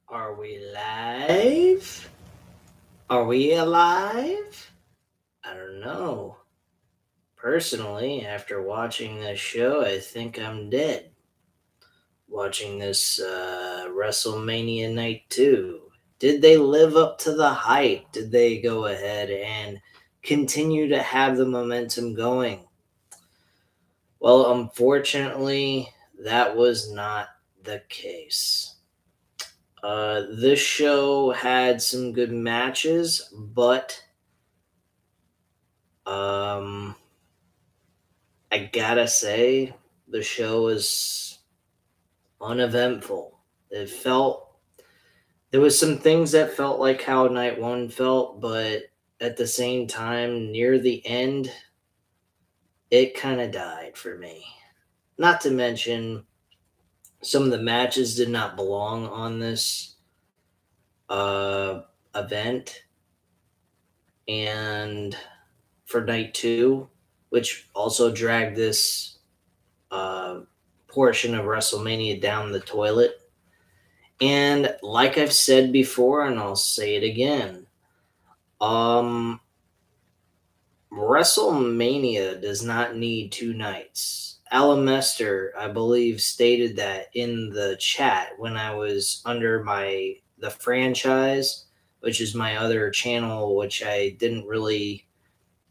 Are we live? Are we alive? I don't know. Personally, after watching this show, I think I'm dead. Watching this Wrestlemania Night 2. Did they live up to the hype? Did they go ahead and continue to have the momentum going? Well, unfortunately, that was not the case. This show had some good matches, but um, I gotta say the show was uneventful. It felt there was some things that felt like how night one felt, but at the same time, near the end, it kind of died for me. Not to mention, some of the matches did not belong on this uh, event, and for night two, which also dragged this uh, portion of WrestleMania down the toilet. And like I've said before, and I'll say it again, um, WrestleMania does not need two nights. Alamester, I believe, stated that in the chat when I was under the franchise, which is my other channel, which I didn't really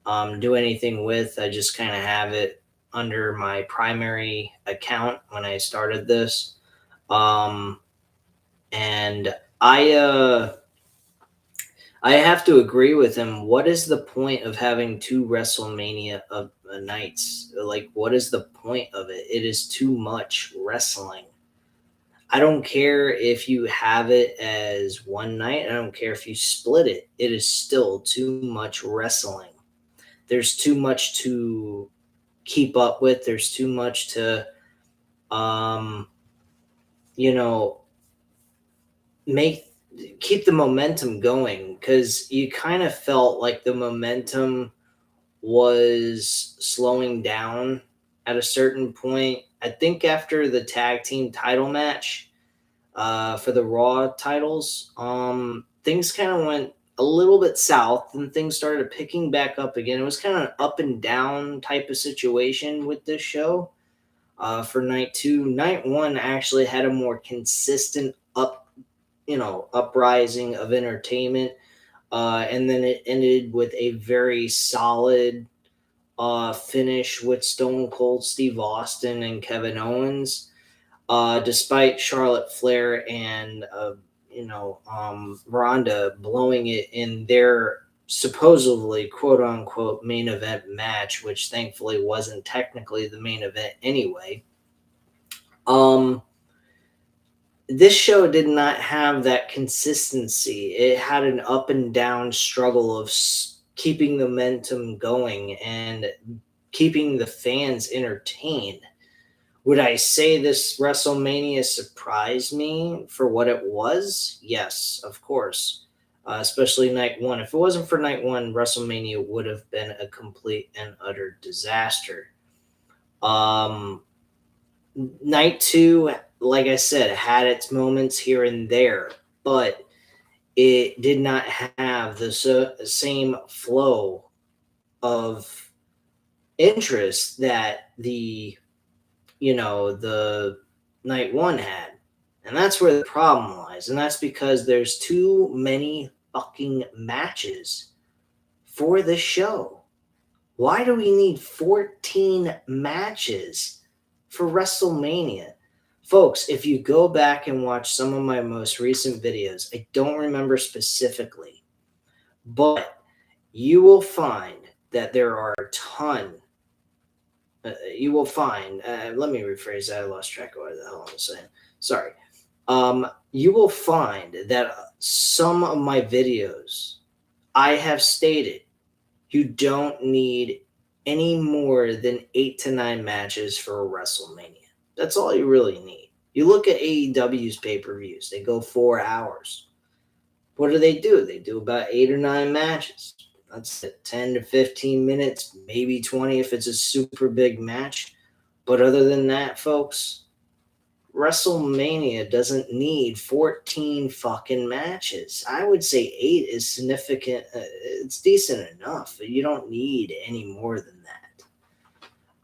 do anything with. I just kind of have it under my primary account when I started this. Um, and I have to agree with him. What is the point of having two WrestleMania nights? Like, what is the point of it? It is too much wrestling. I don't care if you have it as one night. I don't care if you split it. It is still too much wrestling. There's too much to keep up with. There's too much to, um, you know, make keep the momentum going because you kind of felt like the momentum was slowing down at a certain point. I think after the tag team title match for the Raw titles, things kind of went a little bit south and things started picking back up again. It was kind of an up and down type of situation with this show for night two. Night one actually had a more consistent uprising of entertainment. And then it ended with a very solid finish with Stone Cold Steve Austin and Kevin Owens, despite Charlotte Flair and Ronda blowing it in their supposedly quote unquote main event match, which thankfully wasn't technically the main event anyway. Um, this show did not have that consistency. It had an up and down struggle of keeping the momentum going and keeping the fans entertained. Would I say this WrestleMania surprised me for what it was? Yes, of course. Especially night one. If it wasn't for night one, WrestleMania would have been a complete and utter disaster. Um, Night two, like I said, had its moments here and there, but it did not have the same flow of interest that the night one had. And that's where the problem lies. And that's because there's too many fucking matches for this show. Why do we need 14 matches for WrestleMania? Folks, if you go back and watch some of my most recent videos, I don't remember specifically, but you will find that there are a ton. You will find, let me rephrase that. I lost track of what the hell I'm saying. Sorry. You will find that some of my videos, I have stated, you don't need any more than 8 to 9 matches for a WrestleMania. That's all you really need. You look at AEW's pay-per-views, they go 4 hours. What do? They do about 8 or 9 matches. That's 10 to 15 minutes, maybe 20 if it's a super big match. But other than that, folks, WrestleMania doesn't need 14 fucking matches. I would say 8 is significant. It's decent enough. You don't need any more than that.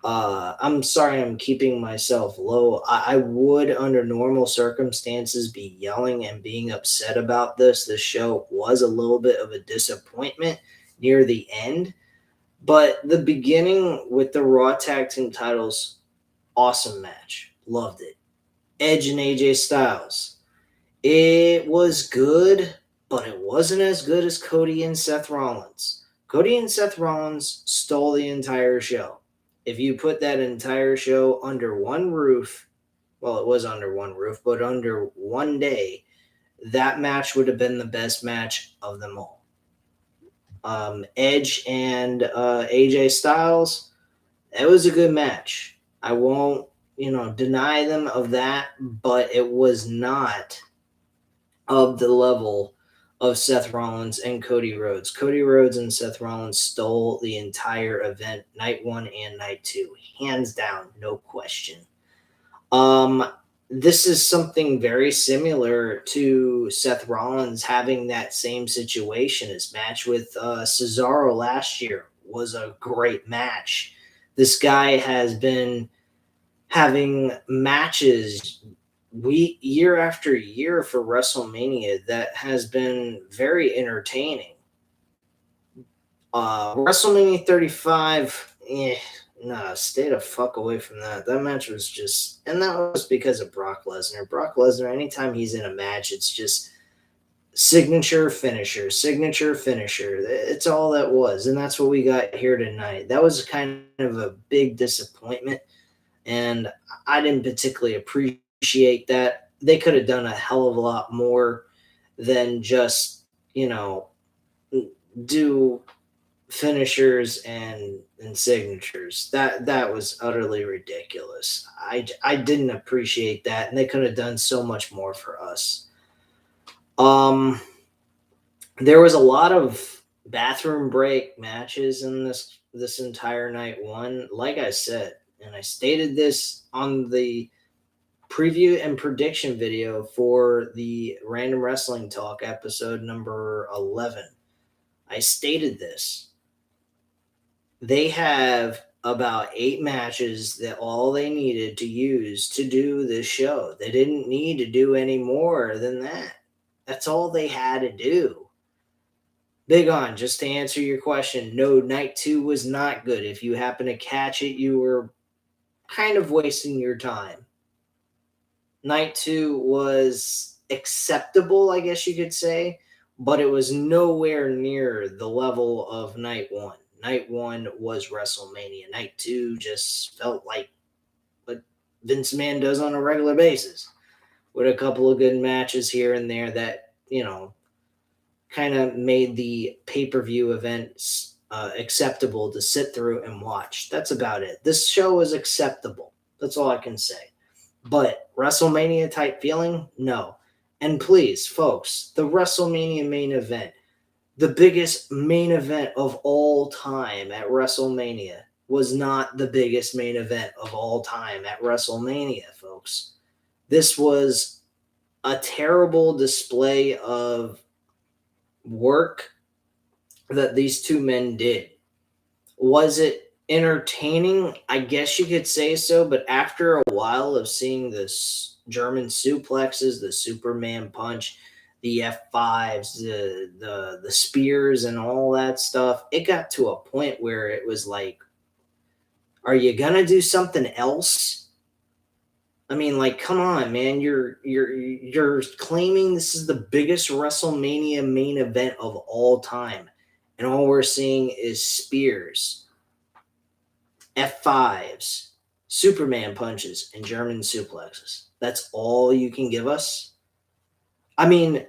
I'm sorry I'm keeping myself low. I would, under normal circumstances, be yelling and being upset about this. The show was a little bit of a disappointment near the end. But the beginning with the Raw Tag Team titles, awesome match. Loved it. Edge and AJ Styles. It was good, but it wasn't as good as Cody and Seth Rollins. Cody and Seth Rollins stole the entire show. If you put that entire show under one roof, well, it was under one roof, but under one day, that match would have been the best match of them all. Edge and AJ Styles, it was a good match. I won't, deny them of that, but it was not of the level of Seth Rollins and Cody Rhodes. Cody Rhodes and Seth Rollins stole the entire event, night 1 and night 2, hands down, no question. This is something very similar to Seth Rollins having that same situation. His match with Cesaro last year was a great match. This guy has been having matches year after year for WrestleMania that has been very entertaining. WrestleMania 35, stay the fuck away from that. That match was just, and that was because of Brock Lesnar. Brock Lesnar, anytime he's in a match, it's just signature finisher, signature finisher. It's all that was, and that's what we got here tonight. That was kind of a big disappointment, and I didn't particularly appreciate that. They could have done a hell of a lot more than just, do finishers and signatures. That was utterly ridiculous. I didn't appreciate that, and they could have done so much more for us. There was a lot of bathroom break matches in this entire night 1. Like I said, and I stated this on the preview and prediction video for the Random Wrestling Talk episode number 11. I stated this. They have about 8 matches that all they needed to use to do this show. They didn't need to do any more than that. That's all they had to do. Big On, just to answer your question, no, night 2 was not good. If you happen to catch it, you were kind of wasting your time. Night 2 was acceptable, I guess you could say, but it was nowhere near the level of night 1. Night 1 was WrestleMania. Night 2 just felt like what Vince McMahon does on a regular basis, with a couple of good matches here and there that, kind of made the pay-per-view events acceptable to sit through and watch. That's about it. This show is acceptable. That's all I can say. But WrestleMania type feeling? No. And please, folks, the WrestleMania main event, the biggest main event of all time at WrestleMania, was not the biggest main event of all time at WrestleMania, folks. This was a terrible display of work that these two men did. Was it entertaining? I guess you could say so, but after a while of seeing this German suplexes, the Superman punch, the F5s, the spears and all that stuff, it got to a point where it was like, are you gonna do something else? I mean, like, come on, man. You're claiming this is the biggest WrestleMania main event of all time, and all we're seeing is spears, F5s, Superman punches, and German suplexes. That's all you can give us? I mean,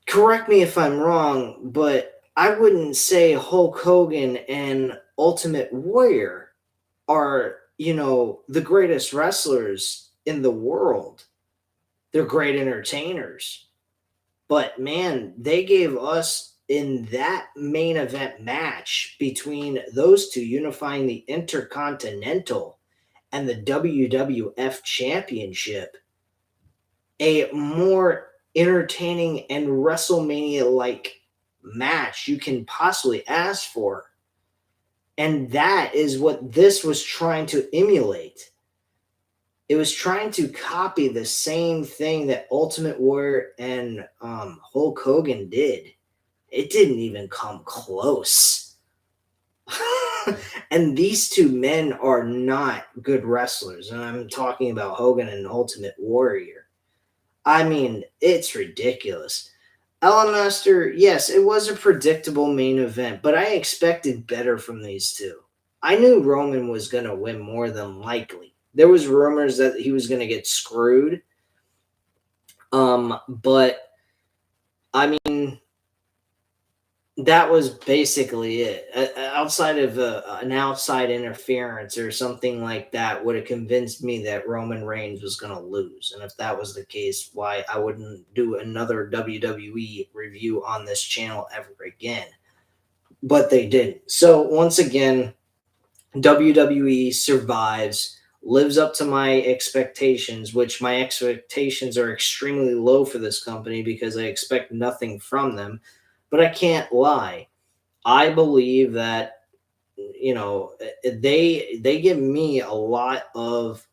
correct me if I'm wrong, but I wouldn't say Hulk Hogan and Ultimate Warrior are, the greatest wrestlers in the world. They're great entertainers. But man, they gave us, in that main event match between those two, unifying the Intercontinental, and the WWF Championship a more entertaining and WrestleMania-like match you can possibly ask for. And that is what this was trying to emulate. It was trying to copy the same thing that Ultimate Warrior and Hulk Hogan did. It didn't even come close. And these two men are not good wrestlers. And I'm talking about Hogan and Ultimate Warrior. I mean, it's ridiculous. Ellen Master, yes, it was a predictable main event, but I expected better from these two. I knew Roman was going to win more than likely. There was rumors that he was going to get screwed. But I mean, that was basically it. Outside of an outside interference or something like that would have convinced me that Roman Reigns was going to lose. And if that was the case, why I wouldn't do another WWE review on this channel ever again. But they didn't. So once again, WWE survives, lives up to my expectations, which my expectations are extremely low for this company because I expect nothing from them. But I can't lie. I believe that they give me a lot of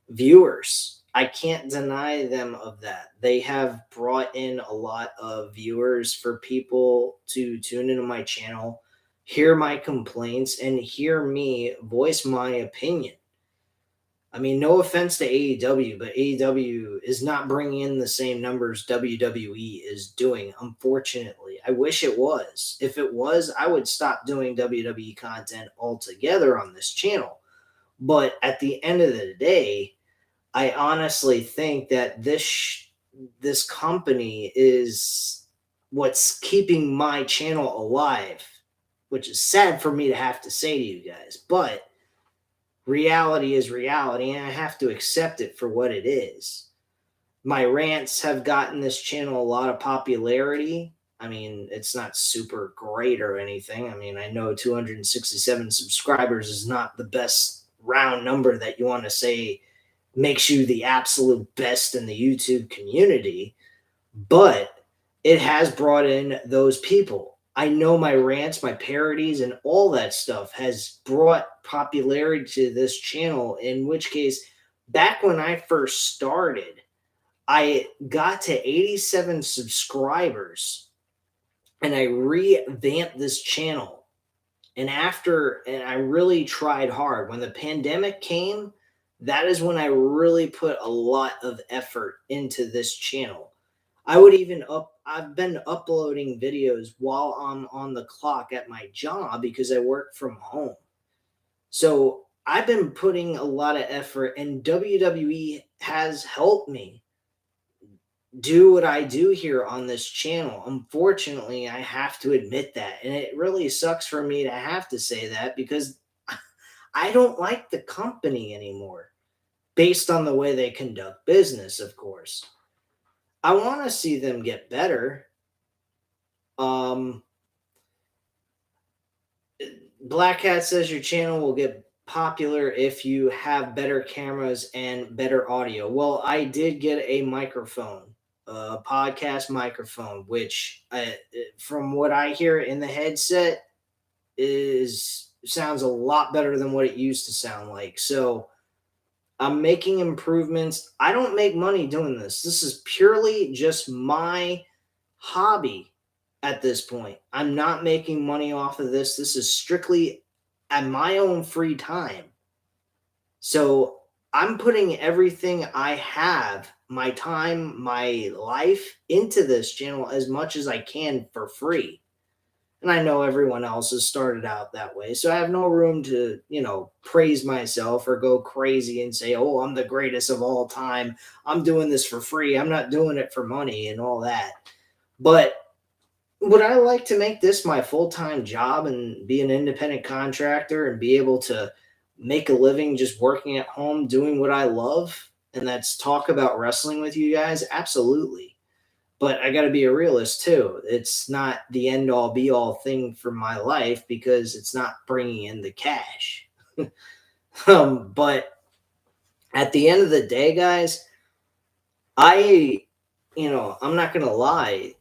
viewers. I can't deny them of that. They have brought in a lot of viewers for people to tune into my channel, hear my complaints, and hear me voice my opinion. I mean, no offense to AEW, but AEW is not bringing in the same numbers WWE is doing, unfortunately. I wish it was. If it was, I would stop doing WWE content altogether on this channel. But at the end of the day, I honestly think that this company is what's keeping my channel alive, which is sad for me to have to say to you guys. But reality is reality, and I have to accept it for what it is. My rants have gotten this channel a lot of popularity. I mean, it's not super great or anything. I mean, I know 267 subscribers is not the best round number that you want to say makes you the absolute best in the YouTube community, but it has brought in those people. I know my rants, my parodies, and all that stuff has brought popularity to this channel, in which case, back when I first started, I got to 87 subscribers and I revamped this channel. And I really tried hard. When the pandemic came, that is when I really put a lot of effort into this channel. I've been uploading videos while I'm on the clock at my job because I work from home. So I've been putting a lot of effort, and WWE has helped me do what I do here on this channel. Unfortunately, I have to admit that. And it really sucks for me to have to say that because I don't like the company anymore based on the way they conduct business, of course. I want to see them get better. Black Hat says your channel will get popular if you have better cameras and better audio. Well, I did get a microphone, a podcast microphone, which from what I hear in the headset sounds a lot better than what it used to sound like. So I'm making improvements. I don't make money doing this. This is purely just my hobby at this point. I'm not making money off of this. This is strictly at my own free time. So I'm putting everything I have, my time, my life, into this channel as much as I can for free. And I know everyone else has started out that way. So I have no room to, praise myself or go crazy and say, oh, I'm the greatest of all time. I'm doing this for free. I'm not doing it for money and all that. But would I like to make this my full-time job and be an independent contractor and be able to make a living just working at home, doing what I love? And that's talk about wrestling with you guys? Absolutely. But I got to be a realist too. It's not the end all be all thing for my life because it's not bringing in the cash. But At the end of the day, guys, I'm not going to lie.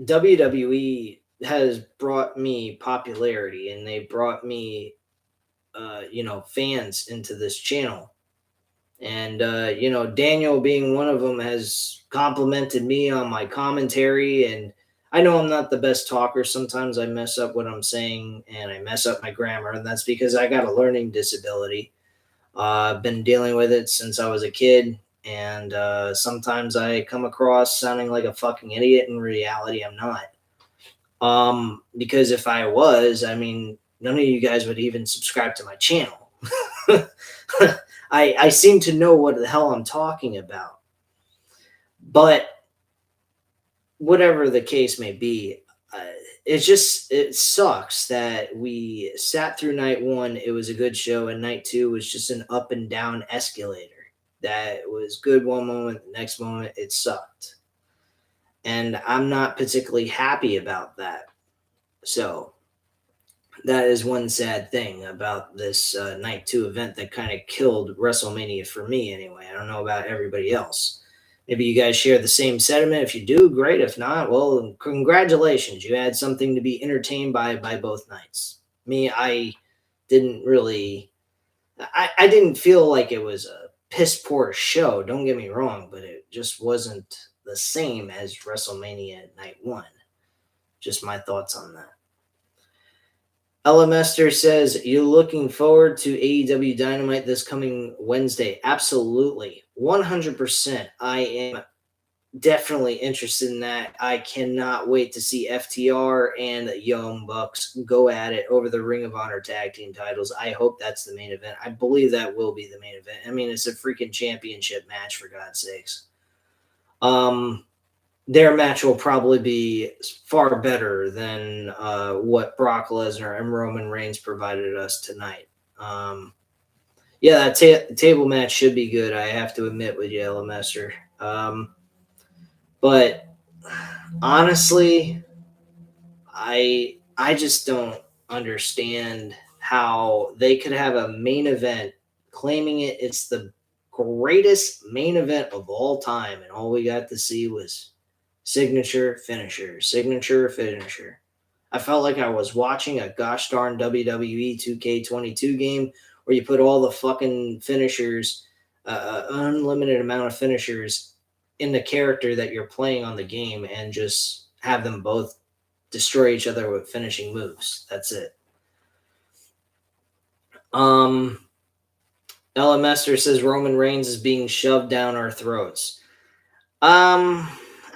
WWE has brought me popularity and they brought me, fans into this channel. And, Daniel being one of them has complimented me on my commentary. And I know I'm not the best talker. Sometimes I mess up what I'm saying and I mess up my grammar. And that's because I got a learning disability. I've been dealing with it since I was a kid. And sometimes I come across sounding like a fucking idiot. In reality, I'm not. Because if I was, I mean, none of you guys would even subscribe to my channel. I seem to know what the hell I'm talking about. But whatever the case may be, it sucks that we sat through night one. It was a good show, and night two was just an up and down escalator. That was good one moment, the next moment it sucked. And I'm not particularly happy about that. So that is one sad thing about this night two event that kind of killed WrestleMania for me anyway. I don't know about everybody else. Maybe you guys share the same sentiment. If you do, great. If not, well, congratulations. You had something to be entertained by both nights. Me, I didn't really, I didn't feel like it was a piss poor show. Don't get me wrong, but it just wasn't the same as WrestleMania night one. Just my thoughts on that. Ella Mester says, "You looking forward to AEW Dynamite this coming Wednesday?" Absolutely. 100%. I am definitely interested in that. I cannot wait to see FTR and Young Bucks go at it over the Ring of Honor tag team titles. I hope that's the main event. I believe that will be the main event. I mean, it's a freaking championship match, for God's sakes. Their match will probably be far better than what Brock Lesnar and Roman Reigns provided us tonight. That table match should be good, I have to admit, with Yellow Master. But honestly, I just don't understand how they could have a main event claiming it's the greatest main event of all time, and all we got to see was signature finisher, signature finisher. I felt like I was watching a gosh darn WWE 2K22 game where you put all the fucking finishers, unlimited amount of finishers in the character that you're playing on the game and just have them both destroy each other with finishing moves. That's it. Ella Mester says Roman Reigns is being shoved down our throats.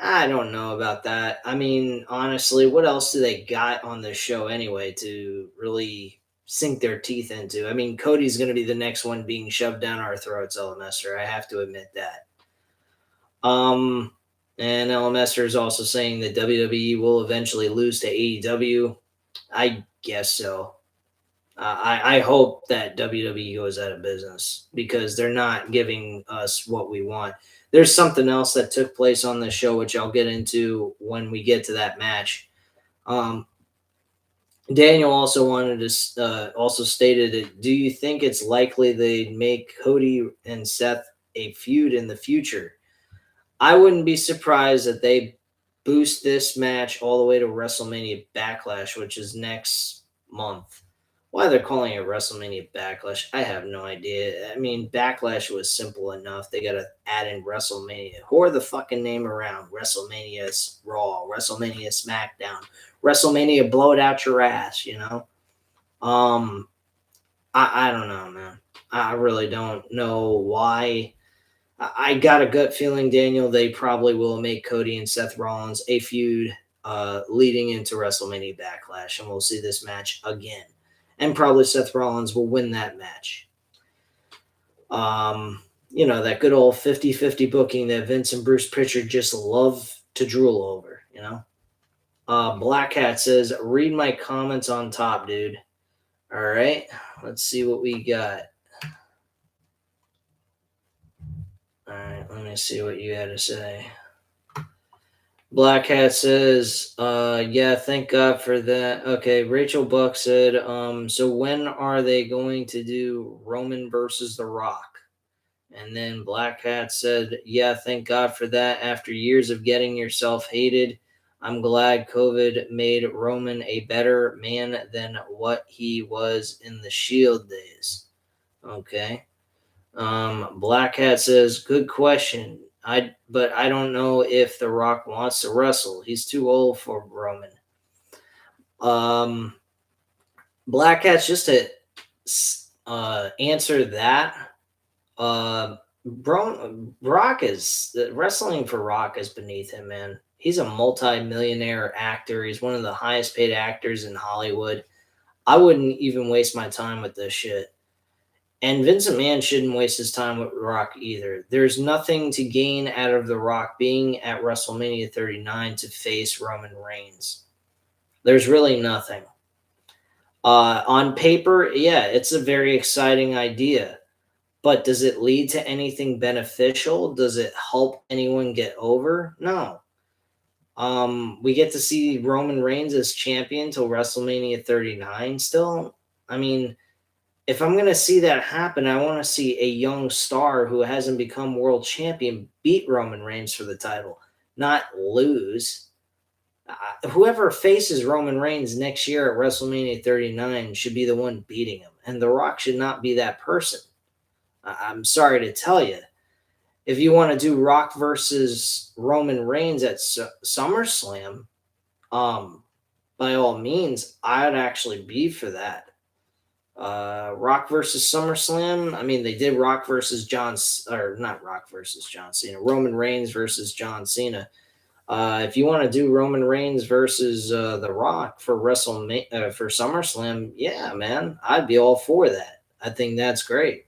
I don't know about that. I mean, honestly, what else do they got on this show anyway to really sink their teeth into? I mean, Cody's going to be the next one being shoved down our throats, Elemester. I have to admit that. And Elemester is also saying that WWE will eventually lose to AEW. I guess so. I hope that WWE goes out of business because they're not giving us what we want. There's something else that took place on the show, which I'll get into when we get to that match. Daniel also also stated it. Do you think it's likely they'd make Cody and Seth a feud in the future? I wouldn't be surprised that they boost this match all the way to WrestleMania Backlash, which is next month. Why they're calling it WrestleMania Backlash, I have no idea. I mean, Backlash was simple enough. They got to add in WrestleMania. Whore the fucking name around. WrestleMania Raw, WrestleMania SmackDown, WrestleMania blow it out your ass, you know? I don't know, man. I really don't know why. I got a gut feeling, Daniel, they probably will make Cody and Seth Rollins a feud leading into WrestleMania Backlash, and we'll see this match again. And probably Seth Rollins will win that match. That good old 50-50 booking that Vince and Bruce Pritchard just love to drool over, you know? Black Hat says, read my comments on top, dude. All right, let's see what we got. All right, let me see what you had to say. Black Hat says, yeah, thank God for that. Okay, Rachel Buck said, so when are they going to do Roman versus The Rock? And then Black Hat said, yeah, thank God for that. After years of getting yourself hated, I'm glad COVID made Roman a better man than what he was in the Shield days. Okay. Black Hat says, good question. But I don't know if The Rock wants to wrestle. He's too old for Roman. Um, Black Hat's just to answer that. Rock is wrestling for Rock is beneath him, man. He's a multi-millionaire actor. He's one of the highest paid actors in Hollywood. I wouldn't even waste my time with this shit. And Vince McMahon shouldn't waste his time with Rock either. There's nothing to gain out of The Rock being at WrestleMania 39 to face Roman Reigns. There's really nothing. On paper, yeah, it's a very exciting idea. But does it lead to anything beneficial? Does it help anyone get over? No. We get to see Roman Reigns as champion till WrestleMania 39 still. I mean, if I'm going to see that happen, I want to see a young star who hasn't become world champion beat Roman Reigns for the title, not lose. Whoever faces Roman Reigns next year at WrestleMania 39 should be the one beating him. And The Rock should not be that person. I'm sorry to tell you. If you want to do Rock versus Roman Reigns at SummerSlam, by all means, I'd actually be for that. Rock versus SummerSlam. I mean, they did Rock versus not Rock versus John Cena. Roman Reigns versus John Cena. If you want to do Roman Reigns versus The Rock for WrestleMania for SummerSlam, yeah, man, I'd be all for that. I think that's great.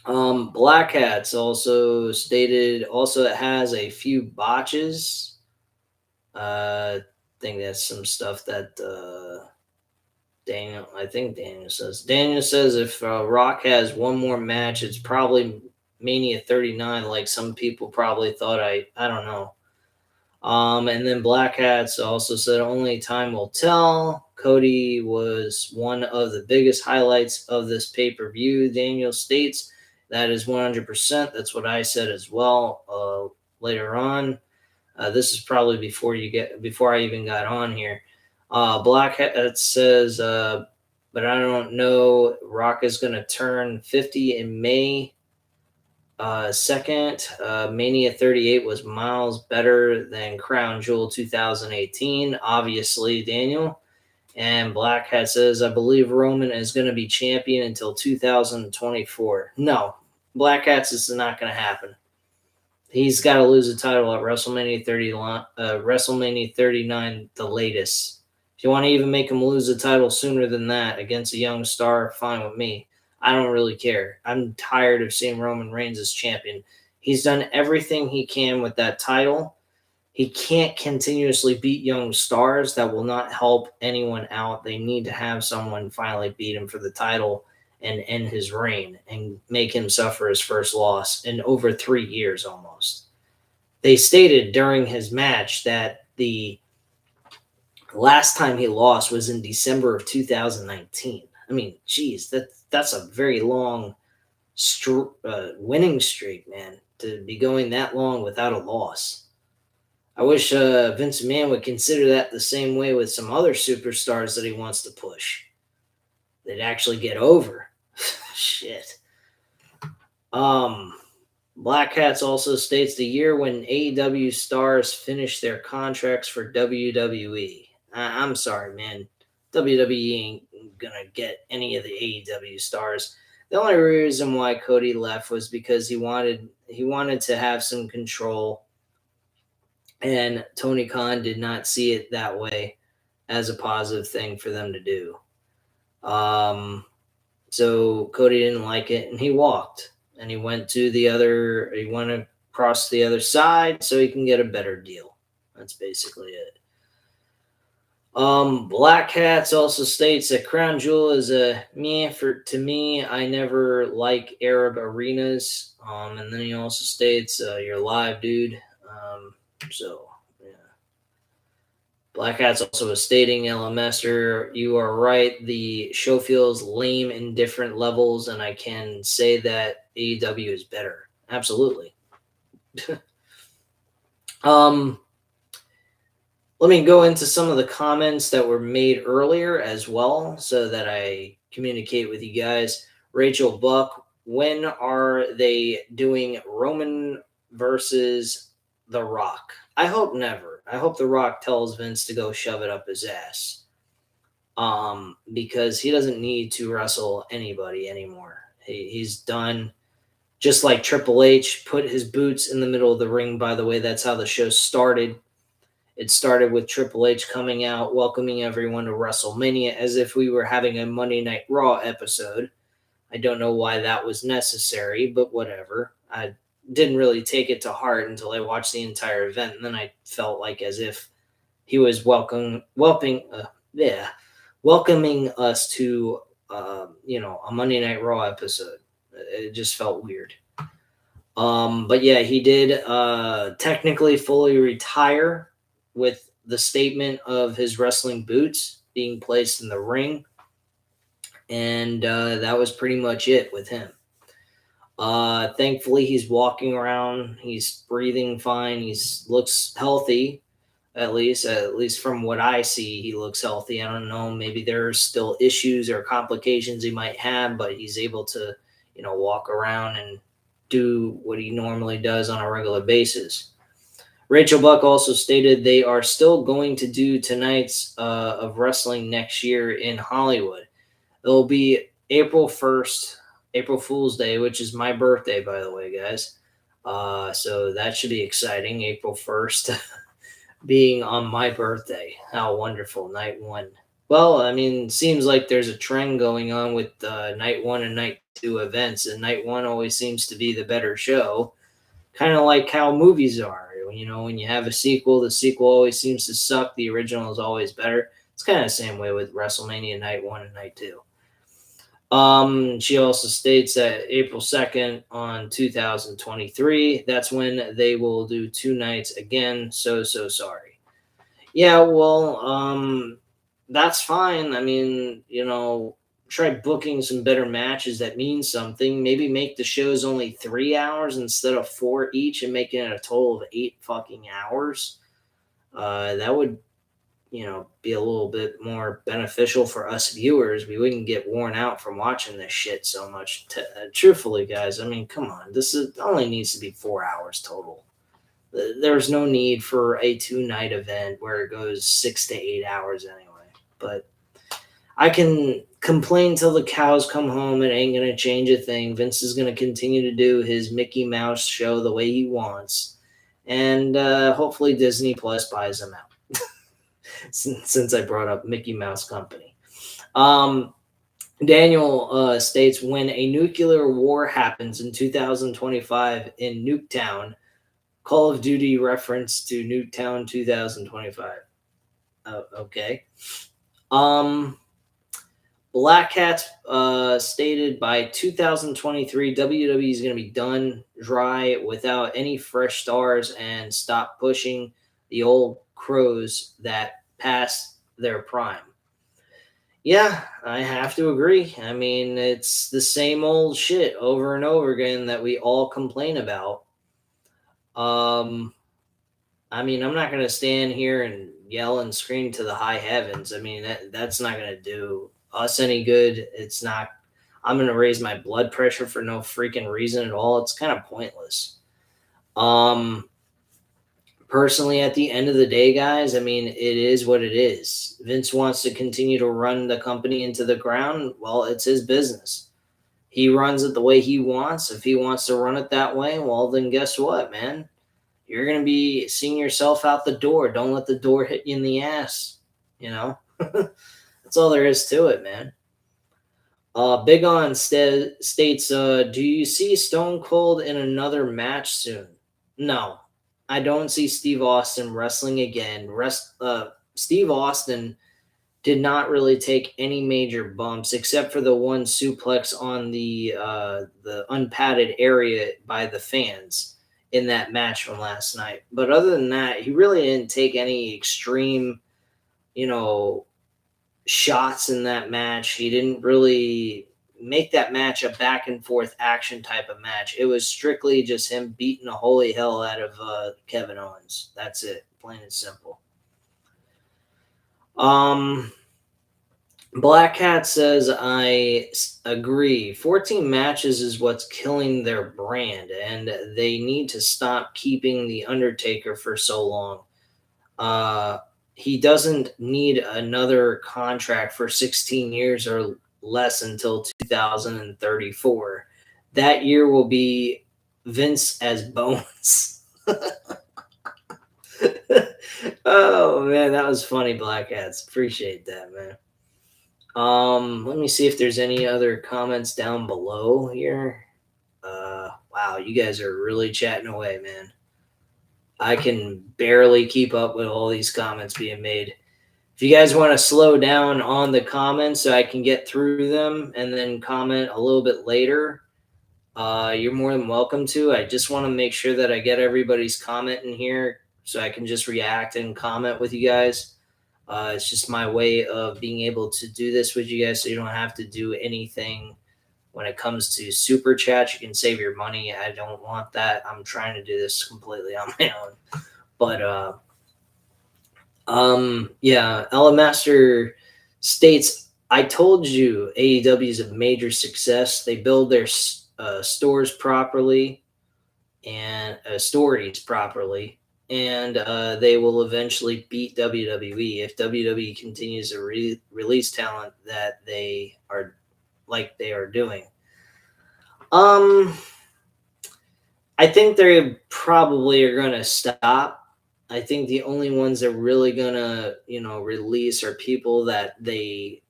Black Hats also stated it has a few botches. I think that's some stuff that Daniel says. Daniel says if Rock has one more match, it's probably Mania 39, like some people probably thought. I don't know. And then Black Hats also said only time will tell. Cody was one of the biggest highlights of this pay-per-view, Daniel states. That is 100%. That's what I said as well later on. This is probably before I even got on here. Black Hat says, but I don't know. Rock is going to turn 50 in May 2nd. Mania 38 was miles better than Crown Jewel 2018, obviously, Daniel. And Black Hat says, I believe Roman is going to be champion until 2024. No, Black Hat's is not going to happen. He's got to lose the title at WrestleMania 39, the latest. If you want to even make him lose the title sooner than that against a young star, fine with me. I don't really care. I'm tired of seeing Roman Reigns as champion. He's done everything he can with that title. He can't continuously beat young stars. That will not help anyone out. They need to have someone finally beat him for the title and end his reign and make him suffer his first loss in over 3 years almost. They stated during his match that the last time he lost was in December of 2019. I mean, geez, that's a very long winning streak, man, to be going that long without a loss. I wish Vince McMahon would consider that the same way with some other superstars that he wants to push. They'd actually get over. Shit. Black Hats also states the year when AEW stars finish their contracts for WWE. I'm sorry, man. WWE ain't gonna get any of the AEW stars. The only reason why Cody left was because he wanted to have some control. And Tony Khan did not see it that way as a positive thing for them to do. So Cody didn't like it, and he walked. And he went across the other side so he can get a better deal. That's basically it. Black Hats also states that Crown Jewel is a meh to me. I never like Arab arenas. And then he also states, you're live, dude. So, yeah. Black Hat's also stating, LMester, you are right. The show feels lame in different levels, and I can say that AEW is better. Absolutely. Let me go into some of the comments that were made earlier as well so that I communicate with you guys. Rachel Buck, when are they doing Roman versus The Rock? I hope never. I hope The Rock tells Vince to go shove it up his ass. Because he doesn't need to wrestle anybody anymore. He's done. Just like Triple H put his boots in the middle of the ring, by the way, that's how the show started. It started with Triple H coming out, welcoming everyone to WrestleMania as if we were having a Monday Night Raw episode. I don't know why that was necessary, but whatever. I didn't really take it to heart until I watched the entire event, and then I felt like as if he was welcoming us to a Monday Night Raw episode. It just felt weird. But yeah, he did technically fully retire with the statement of his wrestling boots being placed in the ring. And that was pretty much it with him. Thankfully, he's walking around. He's breathing fine. He looks healthy, at least from what I see. He looks healthy. I don't know. Maybe there's still issues or complications he might have, but he's able to, walk around and do what he normally does on a regular basis. Rachel Buck also stated they are still going to do tonight's of wrestling next year in Hollywood. It'll be April 1st, April Fool's Day, which is my birthday, by the way, guys. So that should be exciting. April 1st being on my birthday. How wonderful. Night one. Well, I mean, seems like there's a trend going on with night one and night two events, and night one always seems to be the better show. Kind of like how movies are. When you have a sequel, the sequel always seems to suck. The original is always better. It's kind of the same way with WrestleMania night one and night two. She also states that April 2nd on 2023, that's when they will do 2 nights again. So sorry. Yeah, well, that's fine. I mean, try booking some better matches that mean something. Maybe make the shows only 3 hours instead of 4 each and making it a total of 8 fucking hours. That would, be a little bit more beneficial for us viewers. We wouldn't get worn out from watching this shit so much. Truthfully, guys, I mean, come on. This only needs to be 4 hours total. There's no need for a 2-night event where it goes 6 to 8 hours anyway. But I can complain till the cows come home. It ain't going to change a thing. Vince is going to continue to do his Mickey Mouse show the way he wants. And hopefully Disney Plus buys him out. Since I brought up Mickey Mouse Company. Daniel states, when a nuclear war happens in 2025 in Nuketown, Call of Duty reference to Nuketown 2025. Okay. Black Cat stated by 2023, WWE is going to be done dry without any fresh stars and stop pushing the old crows that passed their prime. Yeah, I have to agree. I mean, it's the same old shit over and over again that we all complain about. I mean, I'm not going to stand here and yell and scream to the high heavens. I mean, that's not going to do us any good. It's not. I'm going to raise my blood pressure for no freaking reason at all. It's kind of pointless. Personally, at the end of the day, guys, I mean, it is what it is. Vince wants to continue to run the company into the ground. Well, it's his business. He runs it the way he wants. If he wants to run it that way, well, then guess what, man? You're going to be seeing yourself out the door. Don't let the door hit you in the ass. That's all there is to it, man. Big On states, do you see Stone Cold in another match soon? No, I don't see Steve Austin wrestling again. Steve Austin did not really take any major bumps except for the one suplex on the unpadded area by the fans in that match from last night. But other than that, he really didn't take any extreme shots in that match. He didn't really make that match a back and forth action type of match. It was strictly just him beating the holy hell out of Kevin Owens. That's it, plain and simple. Black Hat says, I agree. 14 matches is what's killing their brand, and they need to stop keeping The Undertaker for so long. He doesn't need another contract for 16 years or less until 2034. That year will be Vince as Bones. Oh, man, that was funny, Black Hats. Appreciate that, man. Let me see if there's any other comments down below here. Wow, you guys are really chatting away, man. I can barely keep up with all these comments being made. If you guys want to slow down on the comments so I can get through them and then comment a little bit later, you're more than welcome to. I just want to make sure that I get everybody's comment in here so I can just react and comment with you guys. It's just my way of being able to do this with you guys so you don't have to do anything when it comes to super chat. You can save your money. I don't want that. I'm trying to do this completely on my own. But yeah, Ella Master states, I told you AEW is a major success. They build their stores properly and stories properly, and they will eventually beat WWE if WWE continues to release talent that they are doing. I think they probably are going to stop. I think the only ones that are really going to, release are people that they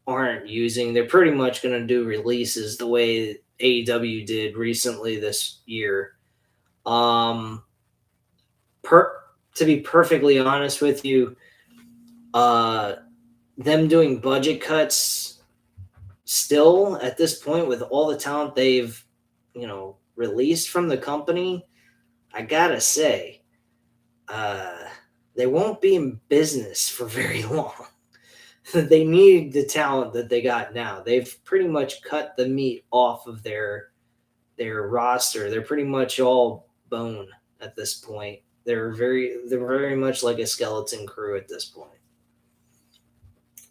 aren't using. They're pretty much going to do releases the way AEW did recently this year. To be perfectly honest with you, them doing budget cuts still at this point with all the talent they've, released from the company, I gotta say, they won't be in business for very long. They need the talent that they got now. They've pretty much cut the meat off of their roster. They're pretty much all bone at this point. They're very much like a skeleton crew at this point.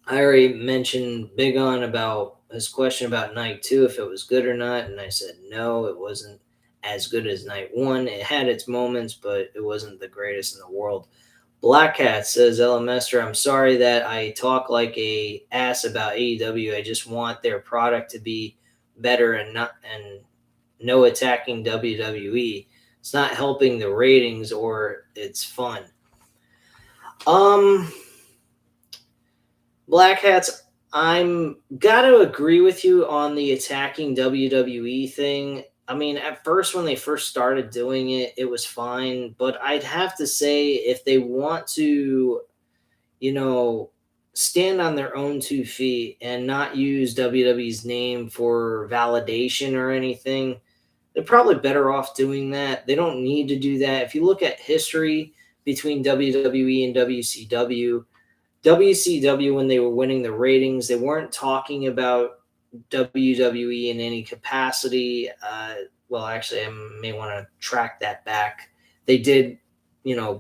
I already mentioned Big On about his question about night 2, if it was good or not, and I said no, it wasn't as good as night 1. It had its moments, but it wasn't the greatest in the world. Black Cat says, LMester, I'm sorry that I talk like a ass about AEW. I just want their product to be better and no attacking WWE. It's not helping the ratings or it's fun. Black Hats, I'm gotta agree with you on the attacking WWE thing. I mean, at first, when they first started doing it, it was fine. But I'd have to say, if they want to, stand on their own 2 feet and not use WWE's name for validation or anything, they're probably better off doing that. They don't need to do that. If you look at history between WWE and WCW, when they were winning the ratings, they weren't talking about WWE in any capacity. Well, actually, I may want to track that back. They did,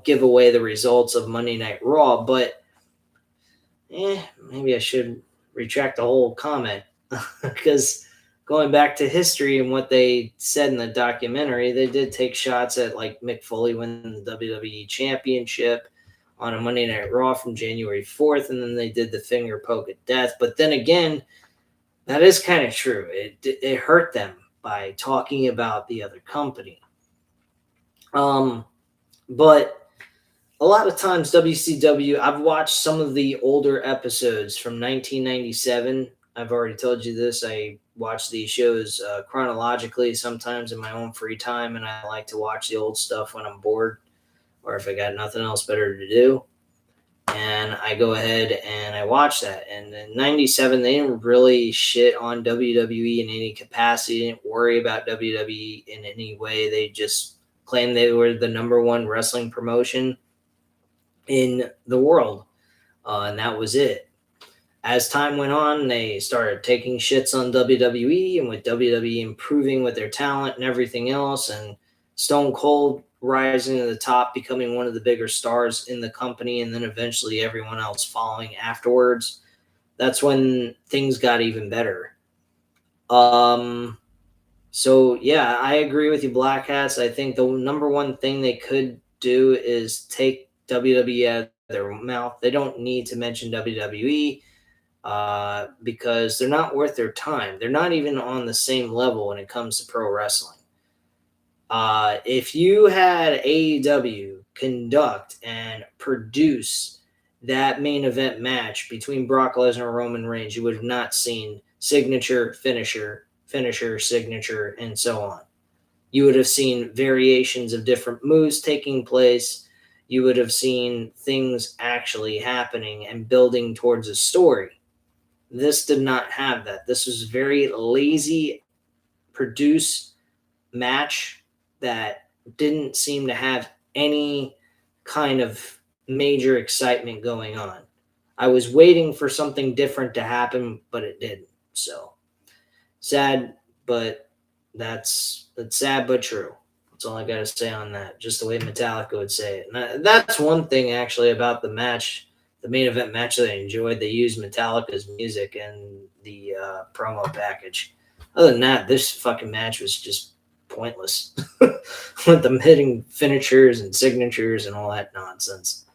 give away the results of Monday Night Raw, but maybe I should retract the whole comment because going back to history and what they said in the documentary, they did take shots at like Mick Foley winning the WWE Championship on a Monday Night Raw from January 4th, and then they did the finger poke of death. But then again, that is kind of true. It hurt them by talking about the other company. But a lot of times WCW, I've watched some of the older episodes from 1997. I've already told you this. I watch these shows chronologically sometimes in my own free time, and I like to watch the old stuff when I'm bored or if I got nothing else better to do. And I go ahead and I watch that. And in 97, they didn't really shit on WWE in any capacity. They didn't worry about WWE in any way. They just claimed they were the number 1 wrestling promotion in the world. and that was it. As time went on, they started taking shits on WWE, and with WWE improving with their talent and everything else, and Stone Cold rising to the top, becoming one of the bigger stars in the company, and then eventually everyone else following afterwards. That's when things got even better. Um, so yeah, I agree with you, Black Hats. I think the number one thing they could do is take WWE out of their mouth. They don't need to mention WWE because they're not worth their time. They're not even on the same level when it comes to pro wrestling. If you had AEW conduct and produce that main event match between Brock Lesnar and Roman Reigns, you would have not seen signature, finisher, finisher, signature, and so on. You would have seen variations of different moves taking place. You would have seen things actually happening and building towards a story. This did not have that. This was very lazy produce match that didn't seem to have any kind of major excitement going on. I was waiting for something different to happen, but it didn't. So sad, but that's sad but true. That's all I got to say on that. Just the way Metallica would say it. And that's one thing actually about the match, the main event match that I enjoyed. They used Metallica's music in the promo package. Other than that, this fucking match was just pointless with them hitting finishers and signatures and all that nonsense.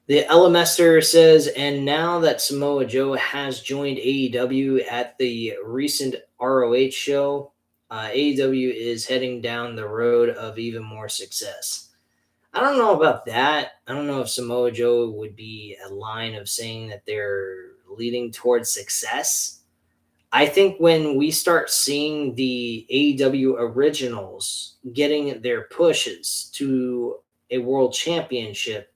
The LMester says, and now that Samoa Joe has joined AEW at the recent ROH show, AEW is heading down the road of even more success. I don't know about that. I don't know if Samoa Joe would be a line of saying that they're leading towards success. I think when we start seeing the AEW originals getting their pushes to a world championship,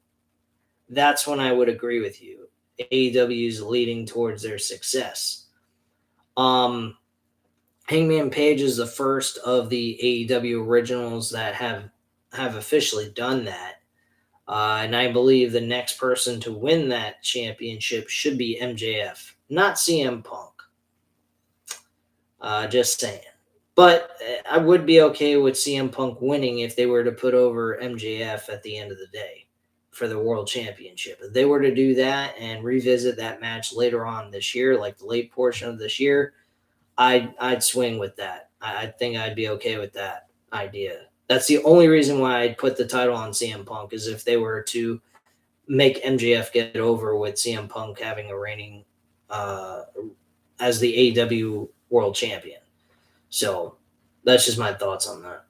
that's when I would agree with you. AEW is leading towards their success. Hangman Page is the first of the AEW originals that have officially done that. And I believe the next person to win that championship should be MJF, not CM Punk. Just saying. But I would be okay with CM Punk winning if they were to put over MJF at the end of the day for the world championship. If they were to do that and revisit that match later on this year, like the late portion of this year, I'd swing with that. I think I'd be okay with that idea. That's the only reason why I'd put the title on CM Punk, is if they were to make MJF get over with CM Punk having a reigning as the AEW world champion. So that's just my thoughts on that.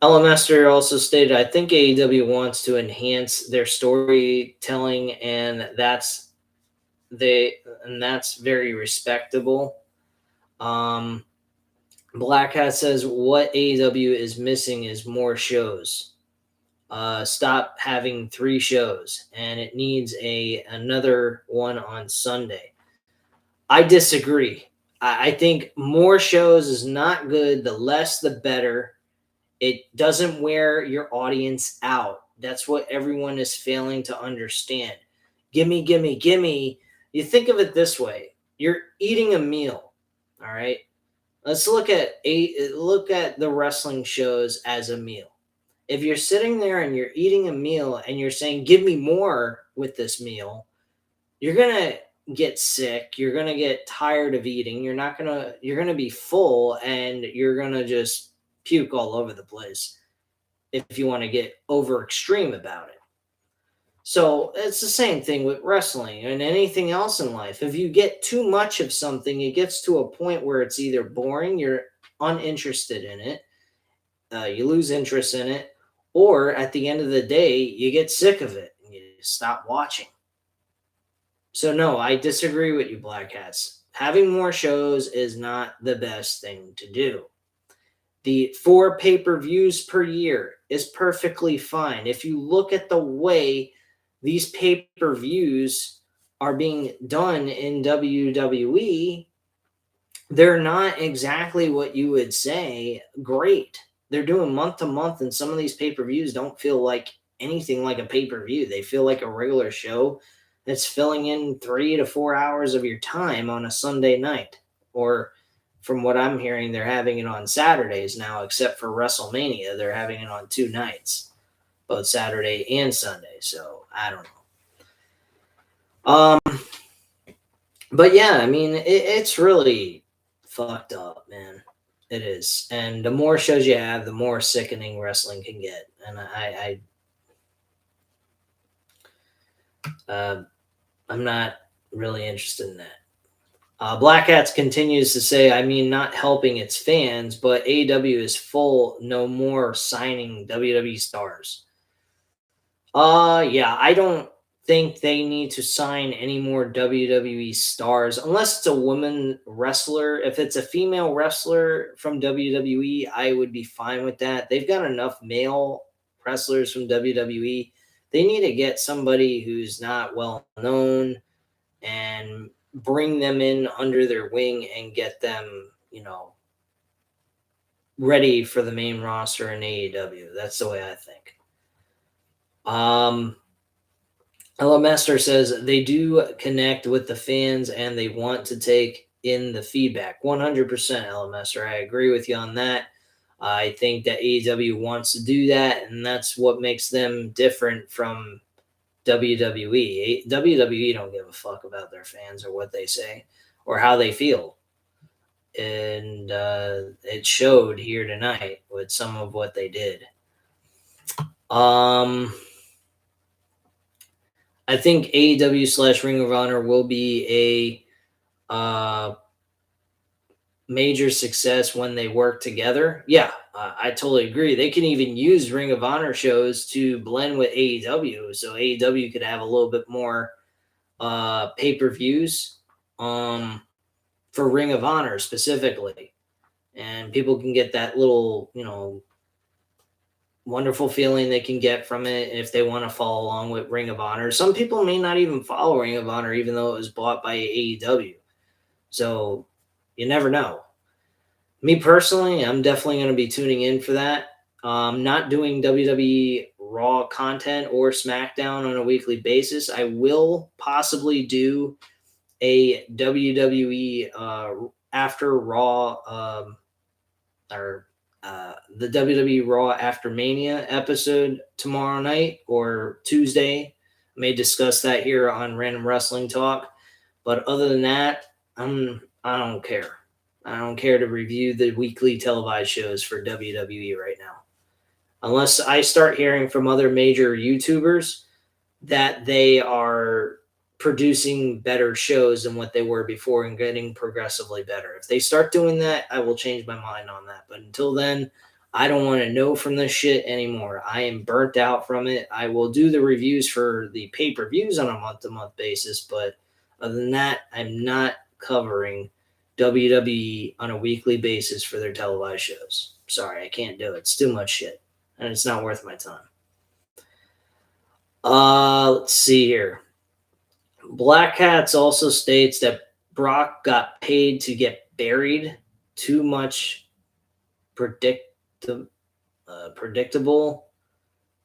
LMester also stated, I think AEW wants to enhance their storytelling, and that's very respectable. Black Hat says what AEW is missing is more shows. Stop having 3 shows, and it needs another one on Sunday. I disagree. I think more shows is not good. The less, the better. It doesn't wear your audience out. That's what everyone is failing to understand. Gimme, gimme, gimme. You think of it this way. You're eating a meal, all right? Let's look at the wrestling shows as a meal. If you're sitting there and you're eating a meal and you're saying, give me more with this meal, you're going to get sick. You're going to get tired of eating. You're going to be full, and you're going to just puke all over the place if you want to get over extreme about it. So it's the same thing with wrestling and anything else in life. If you get too much of something, it gets to a point where it's either boring, you're uninterested in it, you lose interest in it, or at the end of the day, you get sick of it and you stop watching. So no, I disagree with you, Black Hats. Having more shows is not the best thing to do. The 4 pay-per-views per year is perfectly fine. If you look at the way these pay-per-views are being done in WWE, they're not exactly what you would say great. they're doing month to month, and some of these pay-per-views don't feel like anything like a pay-per-view. They feel like a regular show that's filling in 3 to 4 hours of your time on a Sunday night. Or from what I'm hearing, they're having it on Saturdays now, except for WrestleMania. They're having it on 2 nights, both Saturday and Sunday. So I don't know. But yeah, I mean, it's really fucked up, man. It is. And the more shows you have, the more sickening wrestling can get. And I'm not really interested in that. Black Hats continues to say, I mean, not helping its fans, but AEW is full. No more signing WWE stars. Yeah, I don't think they need to sign any more WWE stars unless it's a woman wrestler. If it's a female wrestler from WWE, I would be fine with that. They've got enough male wrestlers from WWE. They need to get somebody who's not well known and bring them in under their wing and get them, ready for the main roster in AEW. That's the way I think. Ella Master says they do connect with the fans and they want to take in the feedback. 100%, Ella Master. I agree with you on that. I think that AEW wants to do that, and that's what makes them different from WWE. WWE don't give a fuck about their fans or what they say or how they feel. And it showed here tonight with some of what they did. I think AEW / Ring of Honor will be a major success when they work together. Yeah, I totally agree. They can even use Ring of Honor shows to blend with AEW, so AEW could have a little bit more pay-per-views for Ring of Honor specifically, and people can get that little, wonderful feeling they can get from it if they want to follow along with Ring of Honor. Some people may not even follow Ring of Honor, even though it was bought by AEW. So you never know. Me personally, I'm definitely going to be tuning in for that. Not doing WWE Raw content or SmackDown on a weekly basis. I will possibly do a WWE after Raw or the WWE Raw After Mania episode tomorrow night or Tuesday. I may discuss that here on Random Wrestling Talk. But other than that, I don't care. I don't care to review the weekly televised shows for WWE right now. Unless I start hearing from other major YouTubers that they are producing better shows than what they were before and getting progressively better. If they start doing that, I will change my mind on that. But until then, I don't want to know from this shit anymore. I am burnt out from it. I will do the reviews for the pay-per-views on a month-to-month basis, but other than that, I'm not covering WWE on a weekly basis for their televised shows. Sorry, I can't do it. It's too much shit, and it's not worth my time. Let's see here. Black Hats also states that Brock got paid to get buried. Too much predictable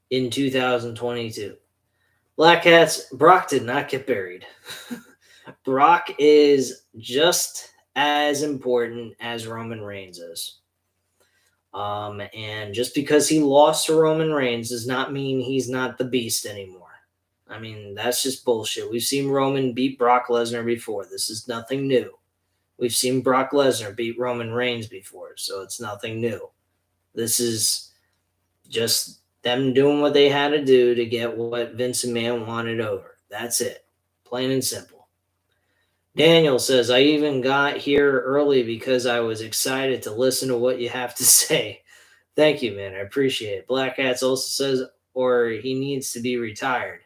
in 2022. Black Hats, Brock did not get buried. Brock is just as important as Roman Reigns is. And just because he lost to Roman Reigns does not mean he's not the beast anymore. I mean, that's just bullshit. We've seen Roman beat Brock Lesnar before. This is nothing new. We've seen Brock Lesnar beat Roman Reigns before, so it's nothing new. This is just them doing what they had to do to get what Vince McMahon wanted over. That's it. Plain and simple. Daniel says, I even got here early because I was excited to listen to what you have to say. Thank you, man. I appreciate it. Black Hats also says, or he needs to be retired.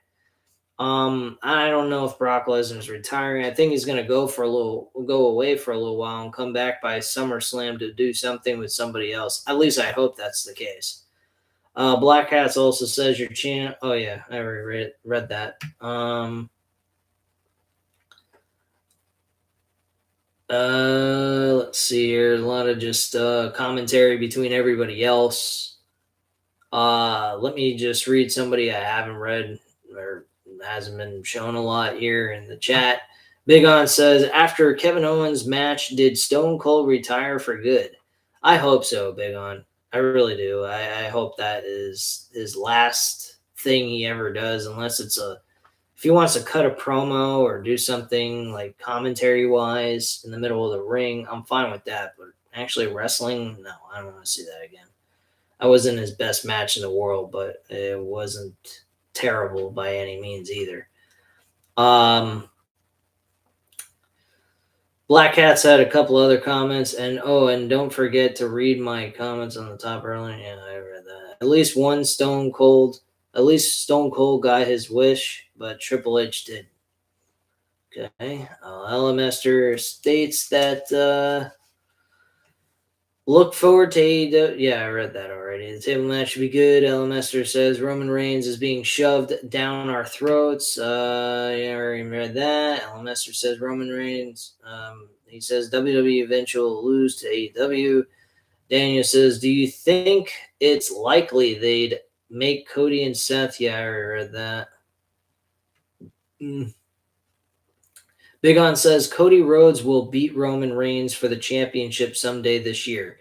I don't know if Brock Lesnar's retiring. I think he's going to go away for a little while and come back by SummerSlam to do something with somebody else. At least I hope that's the case. Black Hats also says your channel. Oh yeah, I already read that. Let's Let's see here. A lot of just commentary between everybody else. Let me just read somebody I haven't read or hasn't been shown a lot here in the chat. Big On says, after Kevin Owens' match, did Stone Cold retire for good? I hope so, Big On. I really do. I hope that is his last thing he ever does, unless it's if he wants to cut a promo or do something like commentary wise in the middle of the ring, I'm fine with that. But actually wrestling, no, I don't want to see that again. I wasn't his best match in the world, but it wasn't terrible by any means either. Black Cat's had a couple other comments, and don't forget to read my comments on the top earlier. Yeah, I read that. At least Stone Cold got his wish, but Triple H did. Okay. LMester states that look forward to AEW. Yeah, I read that already. The table match should be good. LMester says Roman Reigns is being shoved down our throats. Yeah, I already read that. LMester says Roman Reigns. He says WWE eventually will lose to AEW. Daniel says, do you think it's likely they'd make Cody and Seth? Yeah, I already read that. Big On says Cody Rhodes will beat Roman Reigns for the championship someday this year.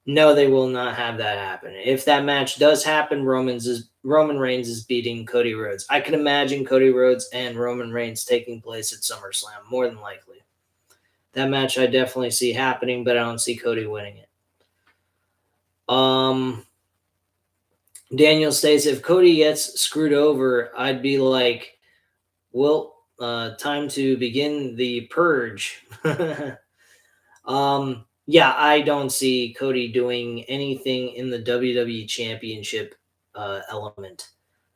No, they will not have that happen. If that match does happen, Roman Reigns is beating Cody Rhodes. I can imagine Cody Rhodes and Roman Reigns taking place at SummerSlam, more than likely. That match I definitely see happening, but I don't see Cody winning it. Daniel states, if Cody gets screwed over, I'd be like, well, time to begin the purge. Yeah, I don't see Cody doing anything in the WWE Championship element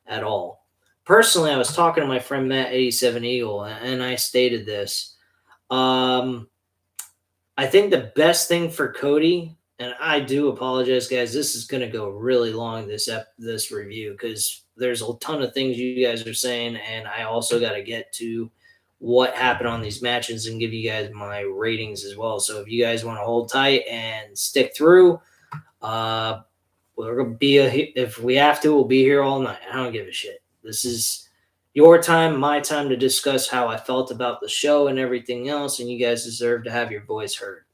at all. Personally, I was talking to my friend Matt 87 Eagle, and I stated this. I think the best thing for Cody, and I do apologize, guys, this is going to go really long, this review, because there's a ton of things you guys are saying, and I also got to get to what happened on these matches and give you guys my ratings as well. So if you guys want to hold tight and stick through, we're gonna be if we have to, we'll be here all night. I don't give a shit. This is your time, my time to discuss how I felt about the show and everything else, and you guys deserve to have your voice heard.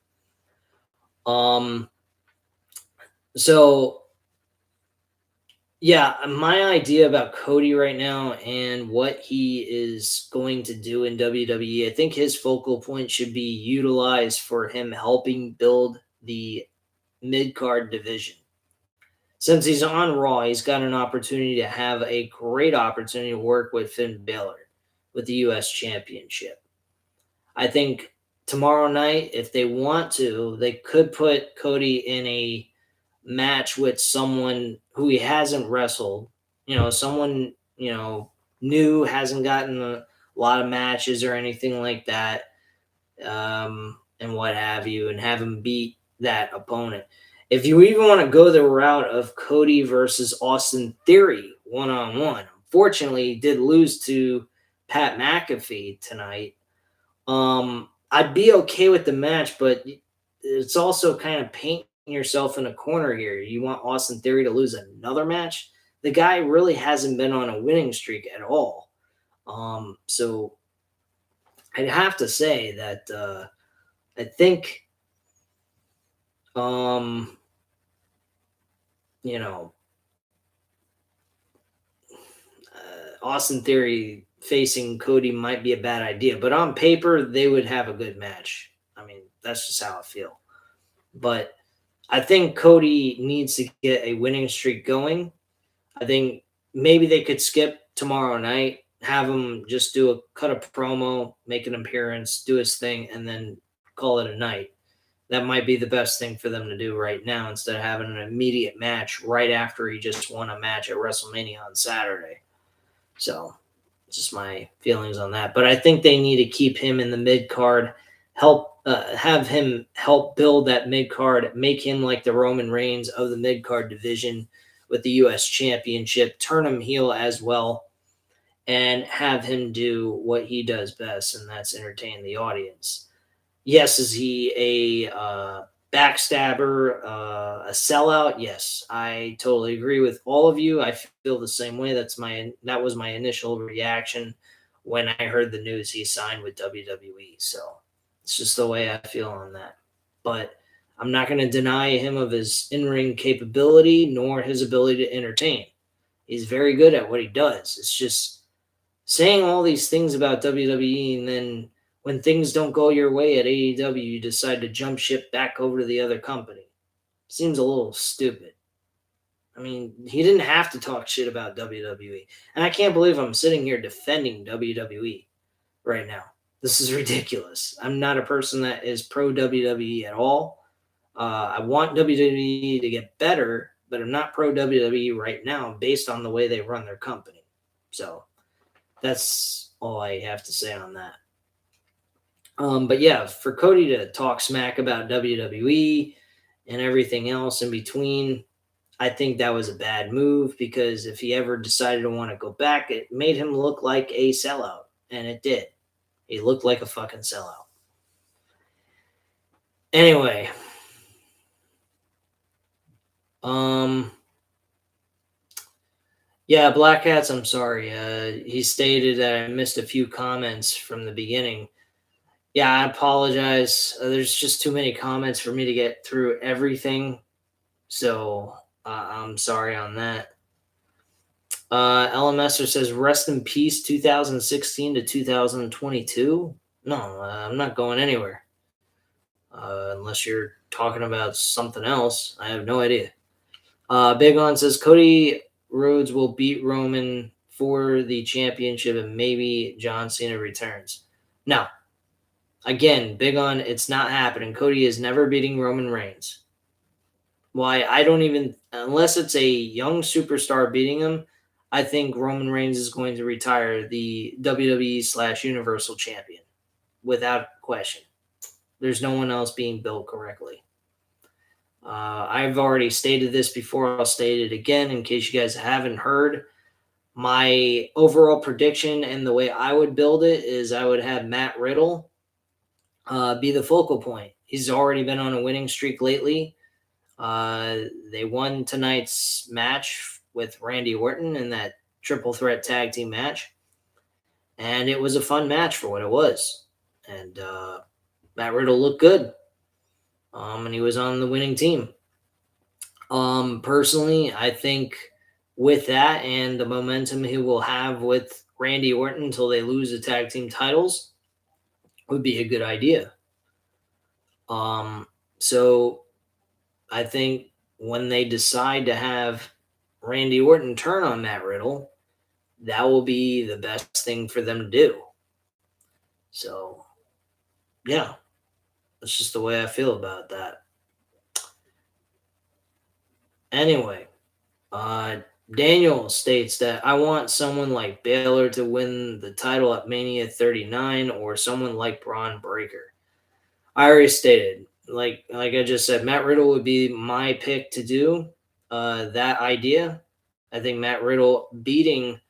So yeah, my idea about Cody right now and what he is going to do in WWE, I think his focal point should be utilized for him helping build the mid-card division. Since he's on Raw, he's got an opportunity to have a great opportunity to work with Finn Balor with the U.S. Championship. I think tomorrow night, if they want to, they could put Cody in a match with someone who he hasn't wrestled, someone, new, hasn't gotten a lot of matches or anything like that, and what have you, and have him beat that opponent. If you even want to go the route of Cody versus Austin Theory one-on-one, unfortunately, he did lose to Pat McAfee tonight. I'd be okay with the match, but it's also kind of painting yourself in a corner here. You want Austin Theory to lose another match? The guy really hasn't been on a winning streak at all. So I'd have to say that I think, Austin Theory facing Cody might be a bad idea, but on paper, they would have a good match. I mean, that's just how I feel. But I think Cody needs to get a winning streak going. I think maybe they could skip tomorrow night, have him just cut a promo, make an appearance, do his thing, and then call it a night. That might be the best thing for them to do right now instead of having an immediate match right after he just won a match at WrestleMania on Saturday. So, just my feelings on that. But I think they need to keep him in the mid-card, have him help build that mid-card, make him like the Roman Reigns of the mid-card division with the U.S. Championship, turn him heel as well, and have him do what he does best, and that's entertain the audience. Yes, is he a backstabber, a sellout? Yes, I totally agree with all of you. I feel the same way. That was my initial reaction when I heard the news he signed with WWE. So it's just the way I feel on that. But I'm not going to deny him of his in-ring capability nor his ability to entertain. He's very good at what he does. It's just saying all these things about WWE, and then when things don't go your way at AEW, you decide to jump ship back over to the other company. Seems a little stupid. I mean, he didn't have to talk shit about WWE. And I can't believe I'm sitting here defending WWE right now. This is ridiculous. I'm not a person that is pro WWE at all. I want WWE to get better, but I'm not pro WWE right now based on the way they run their company. So that's all I have to say on that. But yeah, for Cody to talk smack about WWE and everything else in between, I think that was a bad move because if he ever decided to want to go back, it made him look like a sellout. And it did. He looked like a fucking sellout. Anyway, yeah, Black Hats, I'm sorry. He stated that I missed a few comments from the beginning. Yeah, I apologize. There's just too many comments for me to get through everything. So I'm sorry on that. LMSer says, rest in peace 2016 to 2022. No, I'm not going anywhere. Unless you're talking about something else. I have no idea. Big On says, Cody Rhodes will beat Roman for the championship and maybe John Cena returns. No. Again, Big On, it's not happening. Cody is never beating Roman Reigns. Why, I don't even, unless it's a young superstar beating him, I think Roman Reigns is going to retire the WWE/Universal Champion without question. There's no one else being built correctly. I've already stated this before. I'll state it again in case you guys haven't heard. My overall prediction and the way I would build it is I would have Matt Riddle be the focal point. He's already been on a winning streak lately. They won tonight's match with Randy Orton in that triple threat tag team match. And it was a fun match for what it was. And Matt Riddle looked good. And he was on the winning team. Personally, I think with that and the momentum he will have with Randy Orton until they lose the tag team titles would be a good idea. So I think when they decide to have Randy Orton turn on Matt Riddle, that will be the best thing for them to do. So, yeah, that's just the way I feel about that. Anyway, Daniel states that I want someone like Baylor to win the title at Mania 39 or someone like Braun Breaker. I already stated, like I just said, Matt Riddle would be my pick to do that idea. I think Matt Riddle beating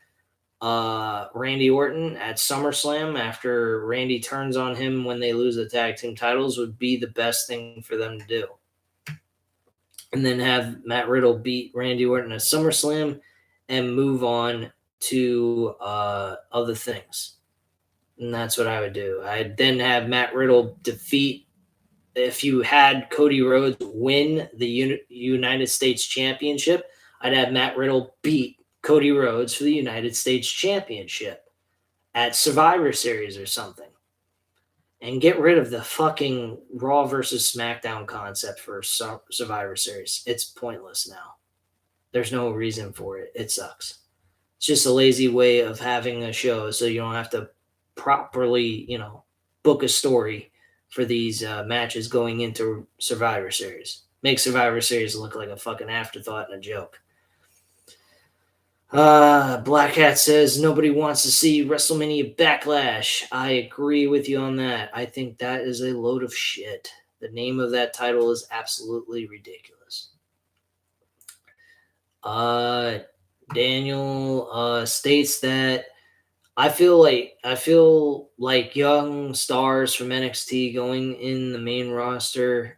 Randy Orton at SummerSlam after Randy turns on him when they lose the tag team titles would be the best thing for them to do. And then have Matt Riddle beat Randy Orton at SummerSlam and move on to other things. And that's what I would do. I'd then have Matt Riddle defeat, if you had Cody Rhodes win the United States Championship, I'd have Matt Riddle beat Cody Rhodes for the United States Championship at Survivor Series or something. And get rid of the fucking Raw versus SmackDown concept for Survivor Series. It's pointless now. There's no reason for it. It sucks. It's just a lazy way of having a show so you don't have to properly, book a story for these matches going into Survivor Series. Make Survivor Series look like a fucking afterthought and a joke. Black Hat says nobody wants to see WrestleMania Backlash. I agree with you on that. I think that is a load of shit. The name of that title is absolutely ridiculous. Daniel states that I feel like young stars from NXT going into the main roster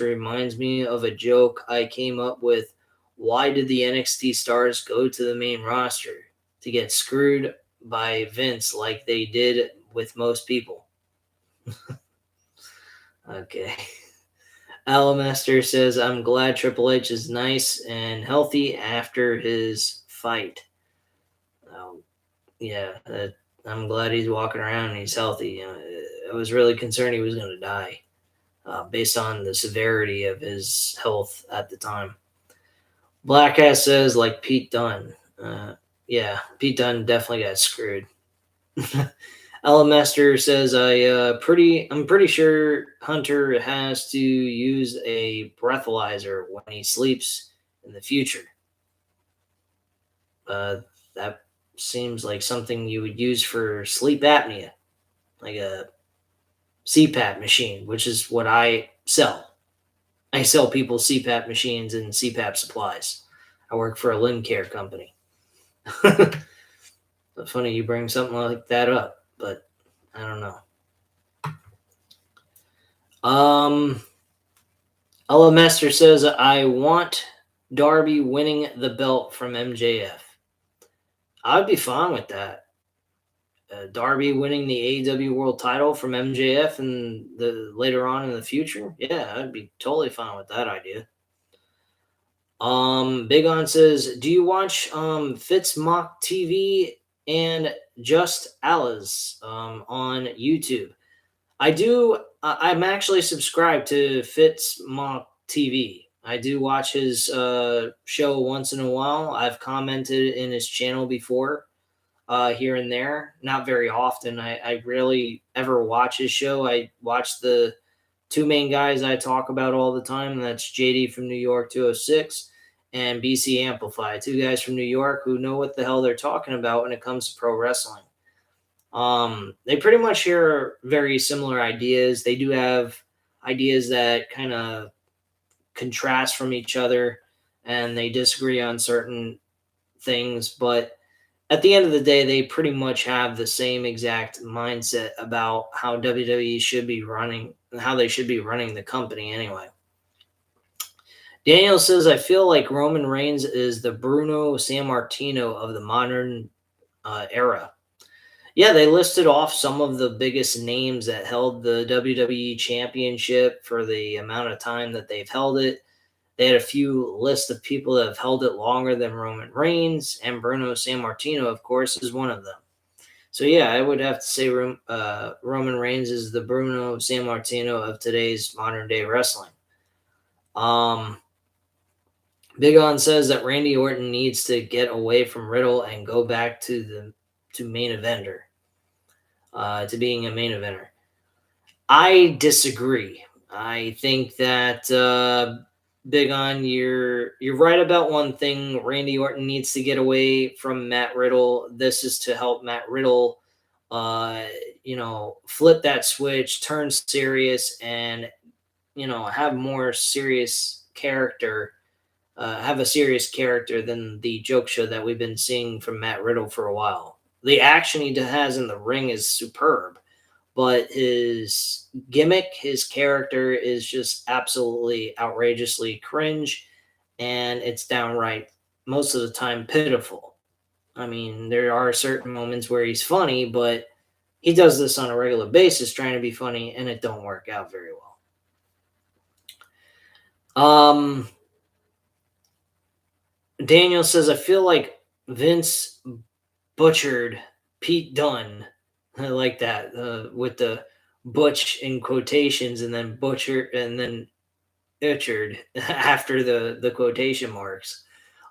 reminds me of a joke I came up with. Why did the NXT stars go to the main roster? To get screwed by Vince like they did with most people. Okay. Alamaster says, I'm glad Triple H is nice and healthy after his fight. Um, yeah, I'm glad he's walking around and he's healthy. I was really concerned he was going to die based on the severity of his health at the time. Black Ass says, like Pete Dunne. Yeah, Pete Dunne definitely got screwed. Alamester says, I'm pretty sure Hunter has to use a breathalyzer when he sleeps in the future. That seems like something you would use for sleep apnea, like a CPAP machine, which is what I sell. I sell people CPAP machines and CPAP supplies. I work for a limb care company. But funny you bring something like that up, but I don't know. Ella Mester says, I want Darby winning the belt from MJF. I'd be fine with that. Darby winning the AEW World Title from MJF and the later on in the future. Yeah, I'd be totally fine with that idea. Big On says, do you watch Fitz Mock TV and Just Alice on YouTube? I do. I'm actually subscribed to Fitz Mock TV. I do watch his show once in a while. I've commented in his channel before, here and there. Not very often. I rarely ever watch his show. I watch the two main guys I talk about all the time. And that's JD from New York 206 and BC Amplify. Two guys from New York who know what the hell they're talking about when it comes to pro wrestling. They pretty much share very similar ideas. They do have ideas that kind of contrast from each other and they disagree on certain things, but at the end of the day, they pretty much have the same exact mindset about how WWE should be running, how they should be running the company anyway. Daniel says, I feel like Roman Reigns is the Bruno Sammartino of the modern era. Yeah, they listed off some of the biggest names that held the WWE Championship for the amount of time that they've held it. They had a few lists of people that have held it longer than Roman Reigns, and Bruno Sammartino, of course, is one of them. So, yeah, I would have to say Roman Reigns is the Bruno Sammartino of today's modern-day wrestling. Big On says that Randy Orton needs to get away from Riddle and go back to main eventer, to being a main eventer. I disagree. I think that Big On, you're right about one thing. Randy Orton needs to get away from Matt Riddle. This is to help Matt Riddle, flip that switch, turn serious, and have more serious character. Have a serious character than the joke show that we've been seeing from Matt Riddle for a while. The action he has in the ring is superb, but his gimmick, his character is just absolutely outrageously cringe, and it's downright, most of the time, pitiful. I mean, there are certain moments where he's funny, but he does this on a regular basis trying to be funny, and it don't work out very well. Daniel says, I feel like Vince butchered Pete Dunne. I like that, with the butch in quotations and then butcher and then butchered after the quotation marks.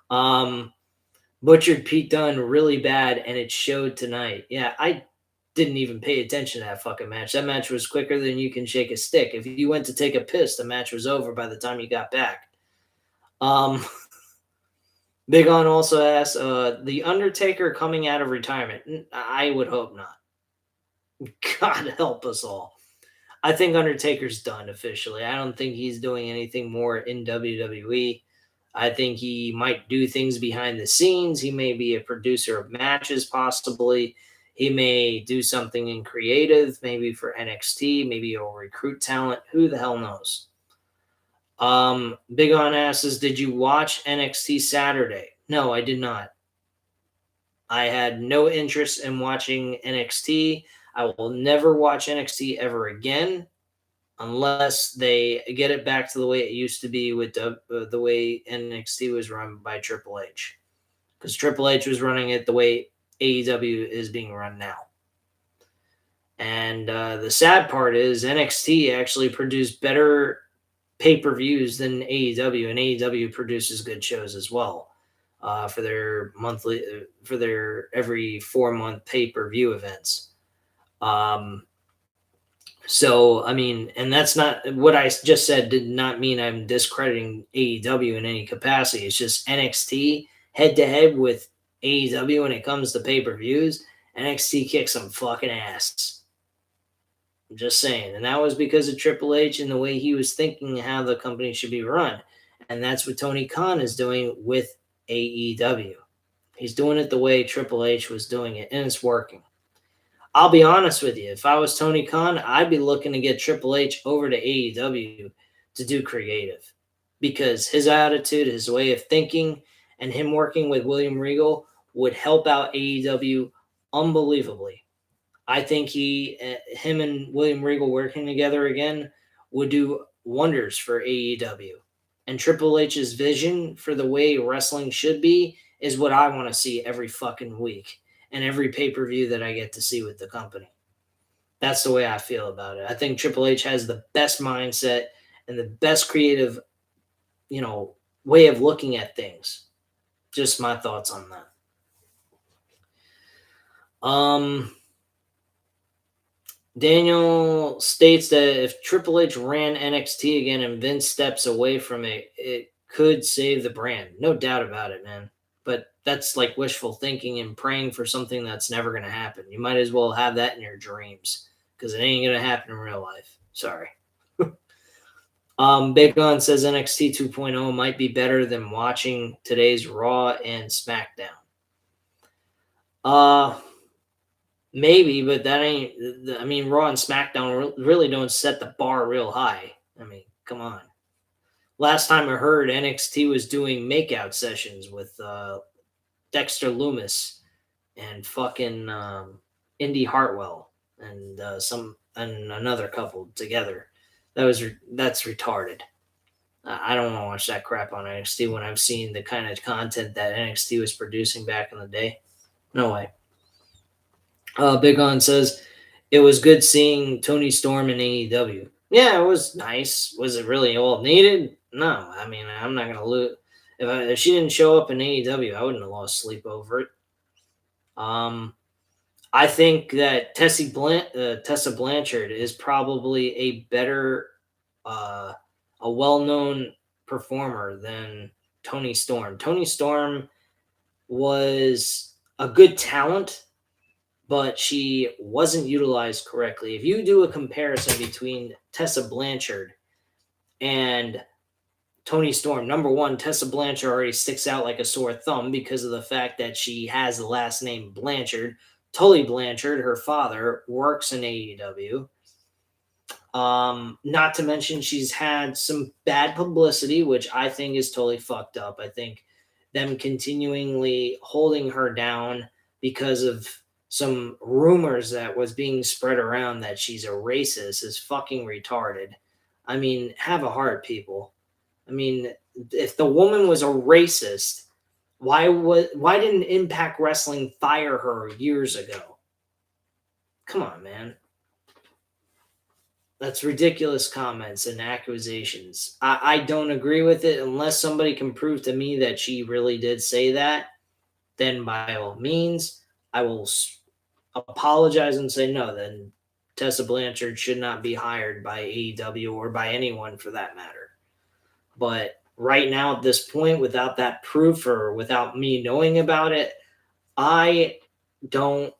Butchered Pete Dunne really bad, and it showed tonight. Yeah, I didn't even pay attention to that fucking match. That match was quicker than you can shake a stick. If you went to take a piss, the match was over by the time you got back. Big On also asks, The Undertaker coming out of retirement. I would hope not. God help us all. I think Undertaker's done officially. I don't think he's doing anything more in WWE. I think he might do things behind the scenes. He may be a producer of matches, possibly. He may do something in creative, maybe for NXT. Maybe he'll recruit talent. Who the hell knows? Big on asses. Did you watch NXT Saturday? No, I did not. I had no interest in watching NXT. I will never watch NXT ever again unless they get it back to the way it used to be with the way NXT was run by Triple H. Because Triple H was running it the way AEW is being run now. And the sad part is NXT actually produced better pay-per-views than AEW, and AEW produces good shows as well for their every 4-month pay-per-view events. So, I mean, and that's not what I just said, did not mean I'm discrediting AEW in any capacity. It's just NXT head to head with AEW when it comes to pay-per-views. NXT kicks some fucking ass. I'm just saying. And that was because of Triple H and the way he was thinking how the company should be run. And that's what Tony Khan is doing with AEW. He's doing it the way Triple H was doing it, and it's working. I'll be honest with you. If I was Tony Khan, I'd be looking to get Triple H over to AEW to do creative, because his attitude, his way of thinking, and him working with William Regal would help out AEW unbelievably. I think him and William Regal working together again would do wonders for AEW. And Triple H's vision for the way wrestling should be is what I want to see every fucking week and every pay-per-view that I get to see with the company. That's the way I feel about it. I think Triple H has the best mindset and the best creative, way of looking at things. Just my thoughts on that. Daniel states that if Triple H ran NXT again and Vince steps away from it, it could save the brand. No doubt about it, man. But that's like wishful thinking and praying for something that's never going to happen. You might as well have that in your dreams, because it ain't going to happen in real life. Sorry. Big Gun says NXT 2.0 might be better than watching today's Raw and SmackDown. Maybe, but that ain't. I mean, Raw and SmackDown really don't set the bar real high. I mean, come on. Last time I heard, NXT was doing makeout sessions with Dexter Lumis and fucking Indy Hartwell and another couple together. That's retarded. I don't want to watch that crap on NXT when I've seen the kind of content that NXT was producing back in the day. No way. Big On says, it was good seeing Tony Storm in AEW. Yeah, it was nice. Was it really all needed? No. I mean, I'm not going to lose. If she didn't show up in AEW, I wouldn't have lost sleep over it. I think that Tessa Blanchard is probably a better, a well-known performer than Tony Storm. Tony Storm was a good talent, but she wasn't utilized correctly. If you do a comparison between Tessa Blanchard and Tony Storm, number one, Tessa Blanchard already sticks out like a sore thumb because of the fact that she has the last name Blanchard. Tully Blanchard, her father, works in AEW. Not to mention she's had some bad publicity, which I think is totally fucked up. I think them continually holding her down because of some rumors that was being spread around that she's a racist is fucking retarded. I mean, have a heart, people. I mean, if the woman was a racist, why didn't Impact Wrestling fire her years ago? Come on, man. That's ridiculous comments and accusations. I don't agree with it unless somebody can prove to me that she really did say that. Then by all means, I will apologize and say no, then Tessa Blanchard should not be hired by AEW or by anyone for that matter. But right now at this point, without that proof or without me knowing about it, I don't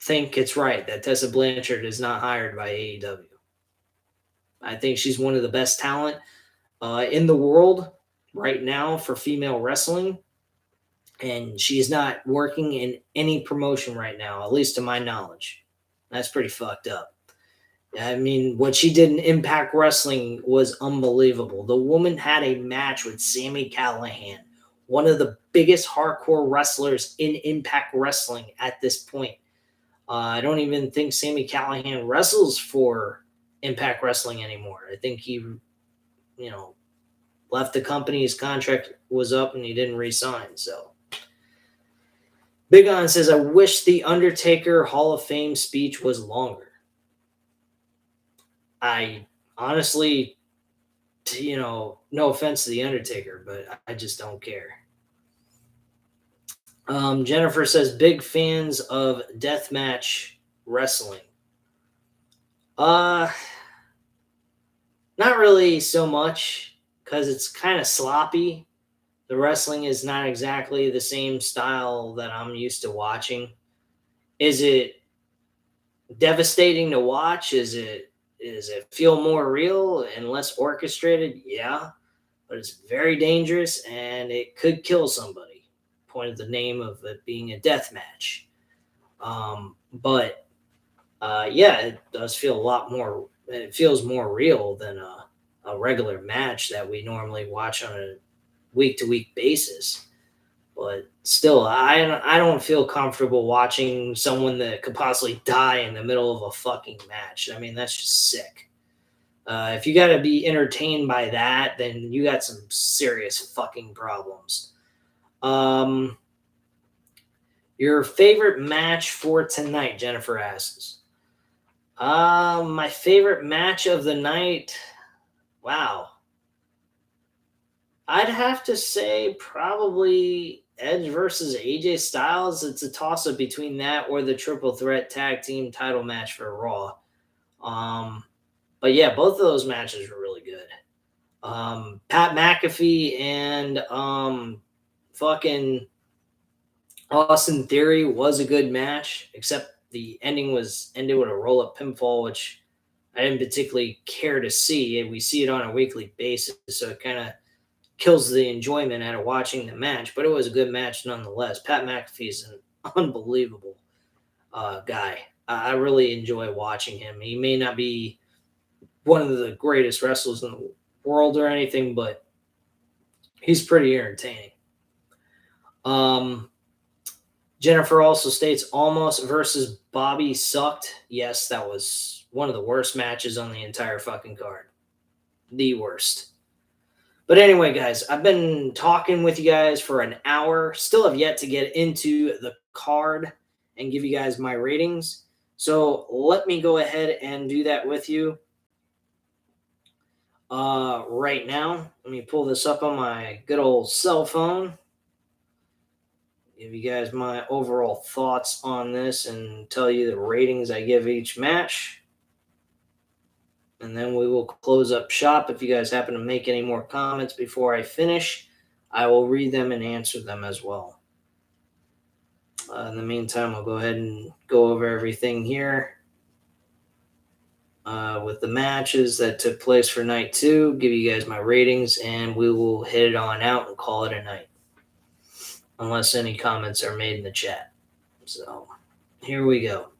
think it's right that Tessa Blanchard is not hired by AEW. I think she's one of the best talent in the world, right now for female wrestling, and she's not working in any promotion right now, at least to my knowledge. That's pretty fucked up. I mean, what she did in Impact Wrestling was unbelievable. The woman had a match with Sami Callihan, one of the biggest hardcore wrestlers in Impact Wrestling at this point. I don't even think Sami Callihan wrestles for Impact Wrestling anymore. I think he, left the company. His contract was up and he didn't re-sign. So Big On says, I wish the Undertaker Hall of Fame speech was longer. I honestly, no offense to the Undertaker, but I just don't care. Jennifer says, big fans of deathmatch wrestling. Not really so much, because it's kind of sloppy. The wrestling is not exactly the same style that I'm used to watching. Is it devastating to watch? Is it feel more real and less orchestrated? Yeah, but it's very dangerous and it could kill somebody. Pointed the name of it being a death match. Yeah, it does feel a lot more. It feels more real than a regular match that we normally watch on a week to week basis. But still, I don't feel comfortable watching someone that could possibly die in the middle of a fucking match. I mean, that's just sick. If you got to be entertained by that, then you got some serious fucking problems. Your favorite match for tonight, Jennifer asks. My favorite match of the night. Wow. I'd have to say probably Edge versus AJ Styles. It's a toss up between that or the triple threat tag team title match for Raw. But yeah, both of those matches were really good. Pat McAfee and fucking Austin Theory was a good match, except the ending was ended with a roll up pinfall, which I didn't particularly care to see. We see it on a weekly basis, so it kind of kills the enjoyment out of watching the match, but it was a good match nonetheless. Pat McAfee's an unbelievable guy. I really enjoy watching him. He may not be one of the greatest wrestlers in the world or anything, but he's pretty entertaining. Jennifer also states Almost versus Bobby sucked. Yes, that was one of the worst matches on the entire fucking card. The worst. But anyway, guys, I've been talking with you guys for an hour. Still have yet to get into the card and give you guys my ratings. So let me go ahead and do that with you right now. Let me pull this up on my good old cell phone. Give you guys my overall thoughts on this and tell you the ratings I give each match. And then we will close up shop. If you guys happen to make any more comments before I finish, I will read them and answer them as well. In the meantime, I'll go ahead and go over everything here with the matches that took place for night 2, give you guys my ratings, and we will hit it on out and call it a night. Unless any comments are made in the chat. So, here we go.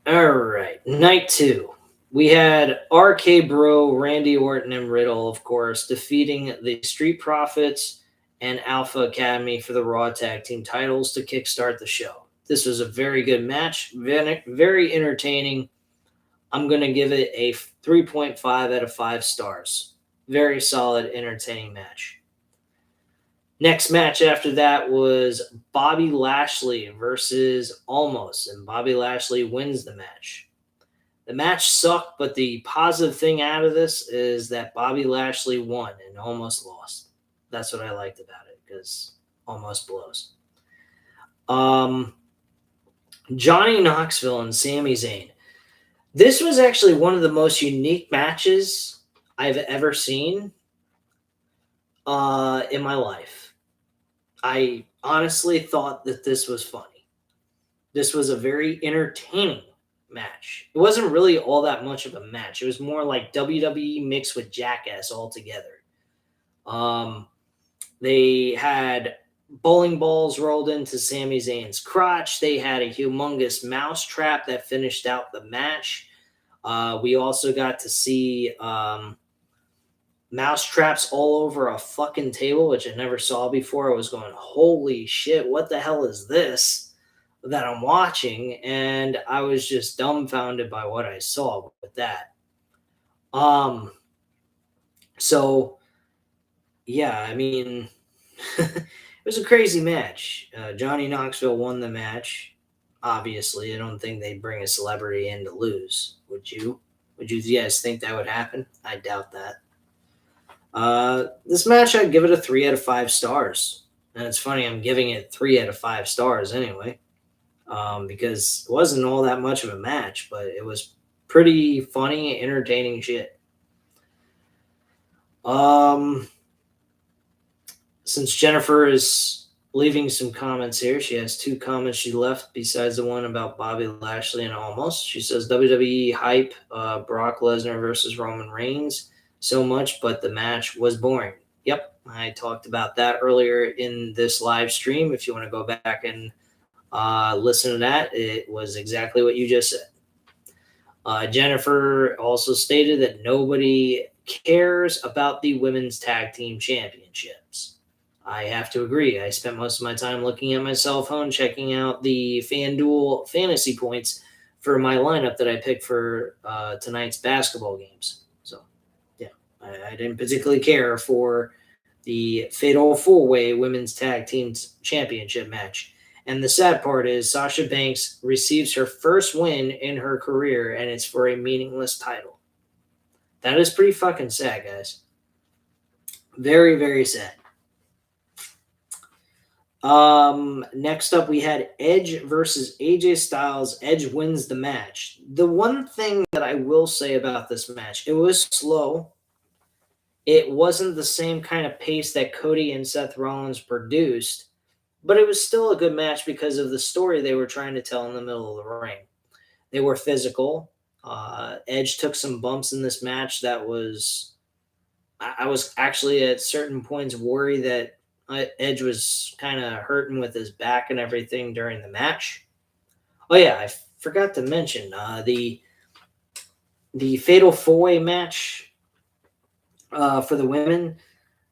All right, night 2. We had RK Bro, Randy Orton, and Riddle, of course, defeating the Street Profits and Alpha Academy for the Raw Tag Team titles to kickstart the show. This was a very good match, very entertaining. I'm going to give it a 3.5 out of 5 stars. Very solid, entertaining match. Next match after that was Bobby Lashley versus Almost, and Bobby Lashley wins the match. The match sucked, but the positive thing out of this is that Bobby Lashley won and Almost lost. That's what I liked about it, because Almost blows. Johnny Knoxville and Sami Zayn. This was actually one of the most unique matches I've ever seen in my life. I honestly thought that this was funny. This was a very entertaining match. It wasn't really all that much of a match. It was more like WWE mixed with Jackass all together. They had bowling balls rolled into Sami Zayn's crotch. They had a humongous mouse trap that finished out the match. We also got to see mouse traps all over a fucking table, which I never saw before. I was going, holy shit, what the hell is this that I'm watching? And I was just dumbfounded by what I saw with that. So yeah, I mean, it was a crazy match. Johnny Knoxville won the match. Obviously, I don't think they'd bring a celebrity in to lose. Would you? Would you guys think that would happen? I doubt that. This match, I'd give it a 3 out of 5 stars. And it's funny, I'm giving it 3 out of 5 stars anyway, because it wasn't all that much of a match, but it was pretty funny, entertaining shit. Since Jennifer is leaving some comments here, she has 2 comments she left besides the one about Bobby Lashley and Almost. She says WWE hype Brock Lesnar versus Roman Reigns so much, but the match was boring. Yep, I talked about that earlier in this live stream. If you want to go back and listen to that, it was exactly what you just said. Jennifer also stated that nobody cares about the women's tag team championships. I have to agree. I spent most of my time looking at my cell phone, checking out the FanDuel fantasy points for my lineup that I picked for tonight's basketball games. So, yeah, I didn't particularly care for the Fatal 4-Way Women's Tag Team Championship match. And the sad part is Sasha Banks receives her first win in her career, and it's for a meaningless title. That is pretty fucking sad, guys. Very, very sad. Next up, we had Edge versus AJ Styles. Edge wins the match. The one thing that I will say about this match, it was slow. It wasn't the same kind of pace that Cody and Seth Rollins produced, but it was still a good match because of the story they were trying to tell in the middle of the ring. They were physical. Edge took some bumps in this match that was... I was actually at certain points worried that Edge was kind of hurting with his back and everything during the match. Oh yeah, I forgot to mention the Fatal 4-Way match for the women.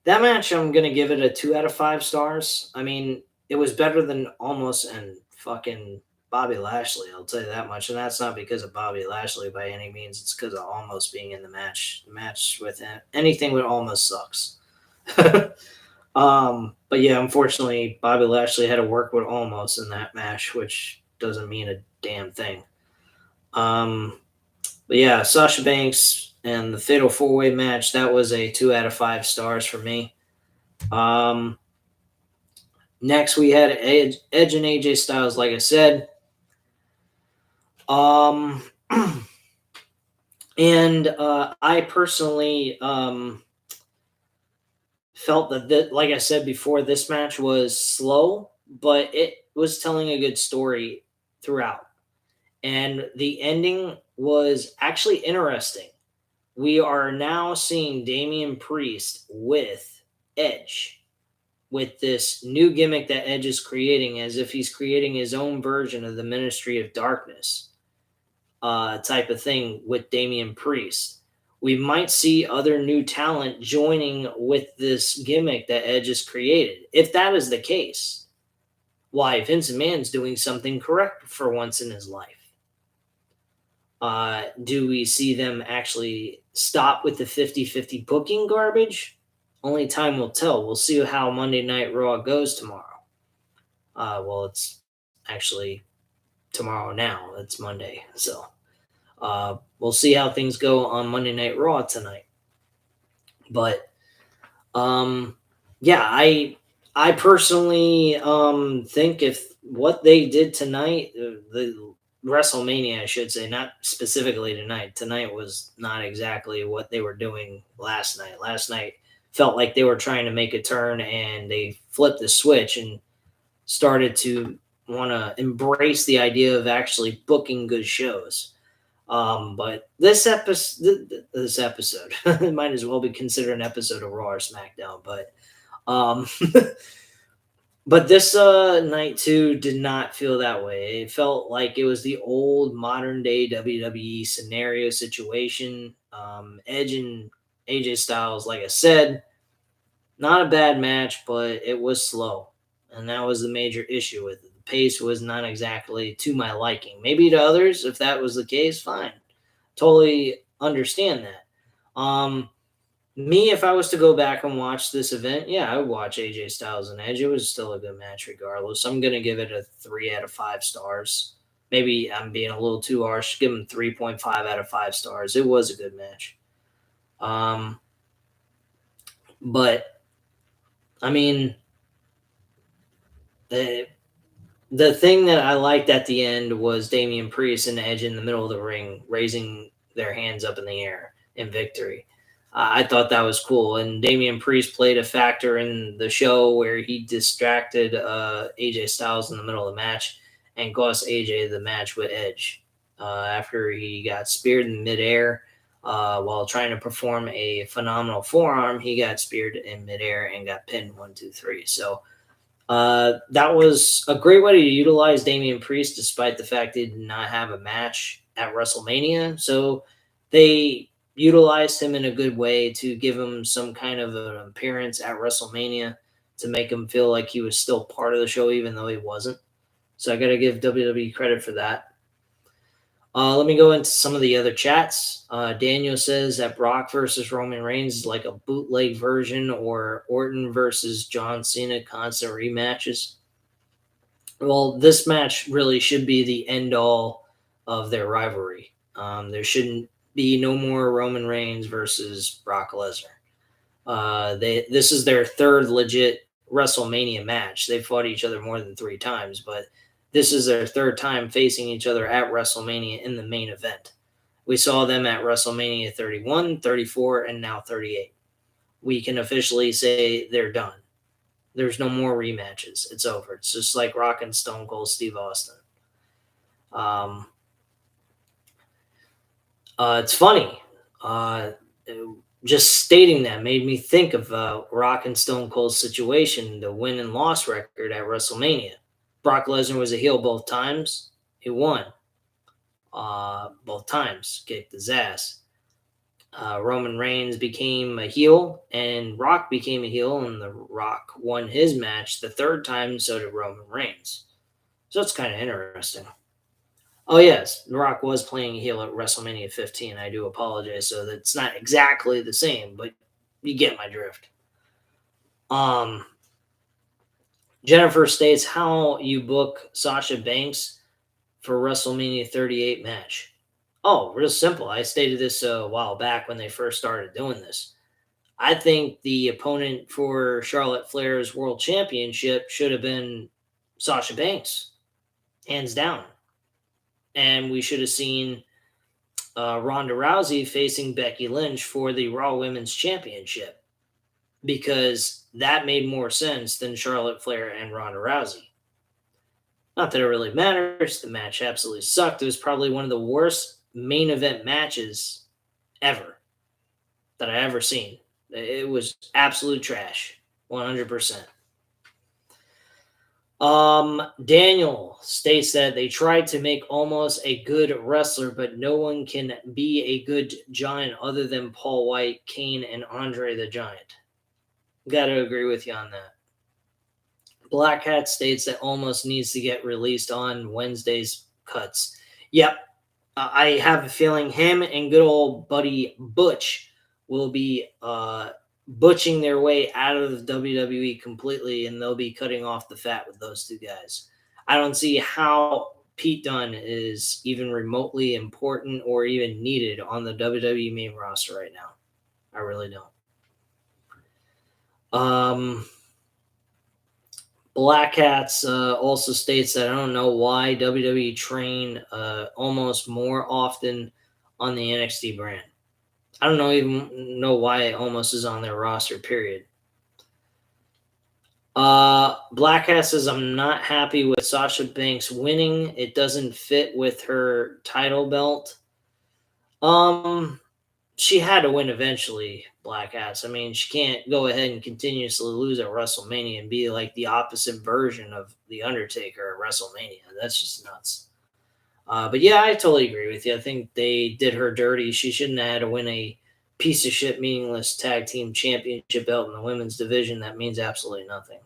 That match, I'm gonna give it a 2 out of 5 stars. I mean, it was better than Almost and fucking Bobby Lashley. I'll tell you that much, and that's not because of Bobby Lashley by any means. It's because of Almost being in the match. The match with anything with Almost sucks. But yeah, unfortunately, Bobby Lashley had to work with Almost in that match, which doesn't mean a damn thing. But yeah, Sasha Banks and the Fatal 4-Way match, that was a 2 out of 5 stars for me. Next, we had Edge and AJ Styles, like I said. And I personally felt that, like I said before, this match was slow, but it was telling a good story throughout. And the ending was actually interesting. We are now seeing Damian Priest with Edge, with this new gimmick that Edge is creating, as if he's creating his own version of the Ministry of Darkness type of thing with Damian Priest. We might see other new talent joining with this gimmick that Edge has created. If that is the case, why, Vince McMahon's doing something correct for once in his life. Do we see them actually stop with the 50-50 booking garbage? Only time will tell. We'll see how Monday Night Raw goes tomorrow. Well, it's actually tomorrow now. It's Monday. So we'll see how things go on Monday Night Raw tonight. But yeah, I personally think if what they did tonight, the WrestleMania, I should say, not specifically tonight. Tonight was not exactly what they were doing last night. Last night felt like they were trying to make a turn and they flipped the switch and started to want to embrace the idea of actually booking good shows. But this episode it might as well be considered an episode of Raw or SmackDown. But um, but this night too did not feel that way. It felt like it was the old modern day WWE scenario situation. Edge and AJ Styles, like I said, not a bad match, but it was slow. And that was the major issue with it. The pace was not exactly to my liking. Maybe to others, if that was the case, fine. Totally understand that. Me, if I was to go back and watch this event, yeah, I would watch AJ Styles and Edge. It was still a good match regardless. I'm going to give it a 3 out of 5 stars. Maybe I'm being a little too harsh. Give him 3.5 out of 5 stars. It was a good match. But I mean, the thing that I liked at the end was Damian Priest and Edge in the middle of the ring raising their hands up in the air in victory. I thought that was cool. And Damian Priest played a factor in the show where he distracted AJ Styles in the middle of the match and cost AJ the match with Edge after he got speared in midair. While trying to perform a phenomenal forearm, he got speared in midair and got pinned 1, 2, 3. So that was a great way to utilize Damian Priest, despite the fact they did not have a match at WrestleMania. So they utilized him in a good way to give him some kind of an appearance at WrestleMania to make him feel like he was still part of the show, even though he wasn't. So I got to give WWE credit for that. Let me go into some of the other chats. Daniel says that Brock versus Roman Reigns is like a bootleg version or Orton versus John Cena constant rematches. Well, this match really should be the end all of their rivalry. There shouldn't be no more Roman Reigns versus Brock Lesnar. This is their third legit WrestleMania match. They fought each other more than 3 times, but this is their third time facing each other at WrestleMania in the main event. We saw them at WrestleMania 31, 34, and now 38. We can officially say they're done. There's no more rematches. It's over. It's just like Rock and Stone Cold Steve Austin. It's funny. Just stating that made me think of Rock and Stone Cold's situation, the win and loss record at WrestleMania. Brock Lesnar was a heel both times. He won both times, kicked his ass. Roman Reigns became a heel, and Rock became a heel, and The Rock won his match the third time, so did Roman Reigns. So it's kind of interesting. Oh, yes, The Rock was playing a heel at WrestleMania 15. I do apologize. So that's not exactly the same, but you get my drift. Jennifer states how you book Sasha Banks for WrestleMania 38 match. Oh, real simple. I stated this a while back when they first started doing this. I think the opponent for Charlotte Flair's World Championship should have been Sasha Banks, hands down. And we should have seen Ronda Rousey facing Becky Lynch for the Raw Women's Championship, because that made more sense than Charlotte Flair and Ronda Rousey. Not that it really matters. The match absolutely sucked. It was probably one of the worst main event matches ever that I ever seen. It was absolute trash, 100%. Daniel states that they tried to make almost a good wrestler, but no one can be a good giant other than Paul White, Kane, and Andre the Giant. Got to agree with you on that. Black Hat states that Almost needs to get released on Wednesday's cuts. Yep. I have a feeling him and good old buddy Butch will be butching their way out of the WWE completely, and they'll be cutting off the fat with those two guys. I don't see how Pete Dunne is even remotely important or even needed on the WWE main roster right now. I really don't. Black Hats also states that I don't know why WWE train Almost more often on the NXT brand. I don't even know why Almost is on their roster, period. Black Hat says, I'm not happy with Sasha Banks winning. It doesn't fit with her title belt. Um, she had to win eventually, Black Ass. I mean, she can't go ahead and continuously lose at WrestleMania and be like the opposite version of The Undertaker at WrestleMania. That's just nuts. But yeah, I totally agree with you. I think they did her dirty. She shouldn't have had to win a piece of shit, meaningless tag team championship belt in the women's division. That means absolutely nothing.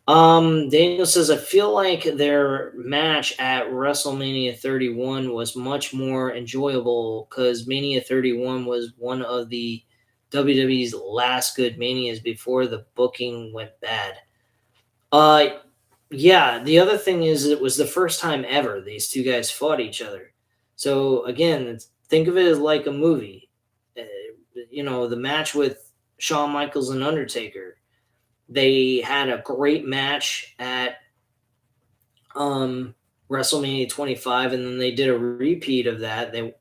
Daniel says, I feel like their match at WrestleMania 31 was much more enjoyable because Mania 31 was one of the WWE's last good Manias before the booking went bad. Uh, yeah, the other thing is it was the first time ever these two guys fought each other. So again, think of it as like a movie. Uh, the match with Shawn Michaels and Undertaker. They had a great match at WrestleMania 25, and then they did a repeat of that. They,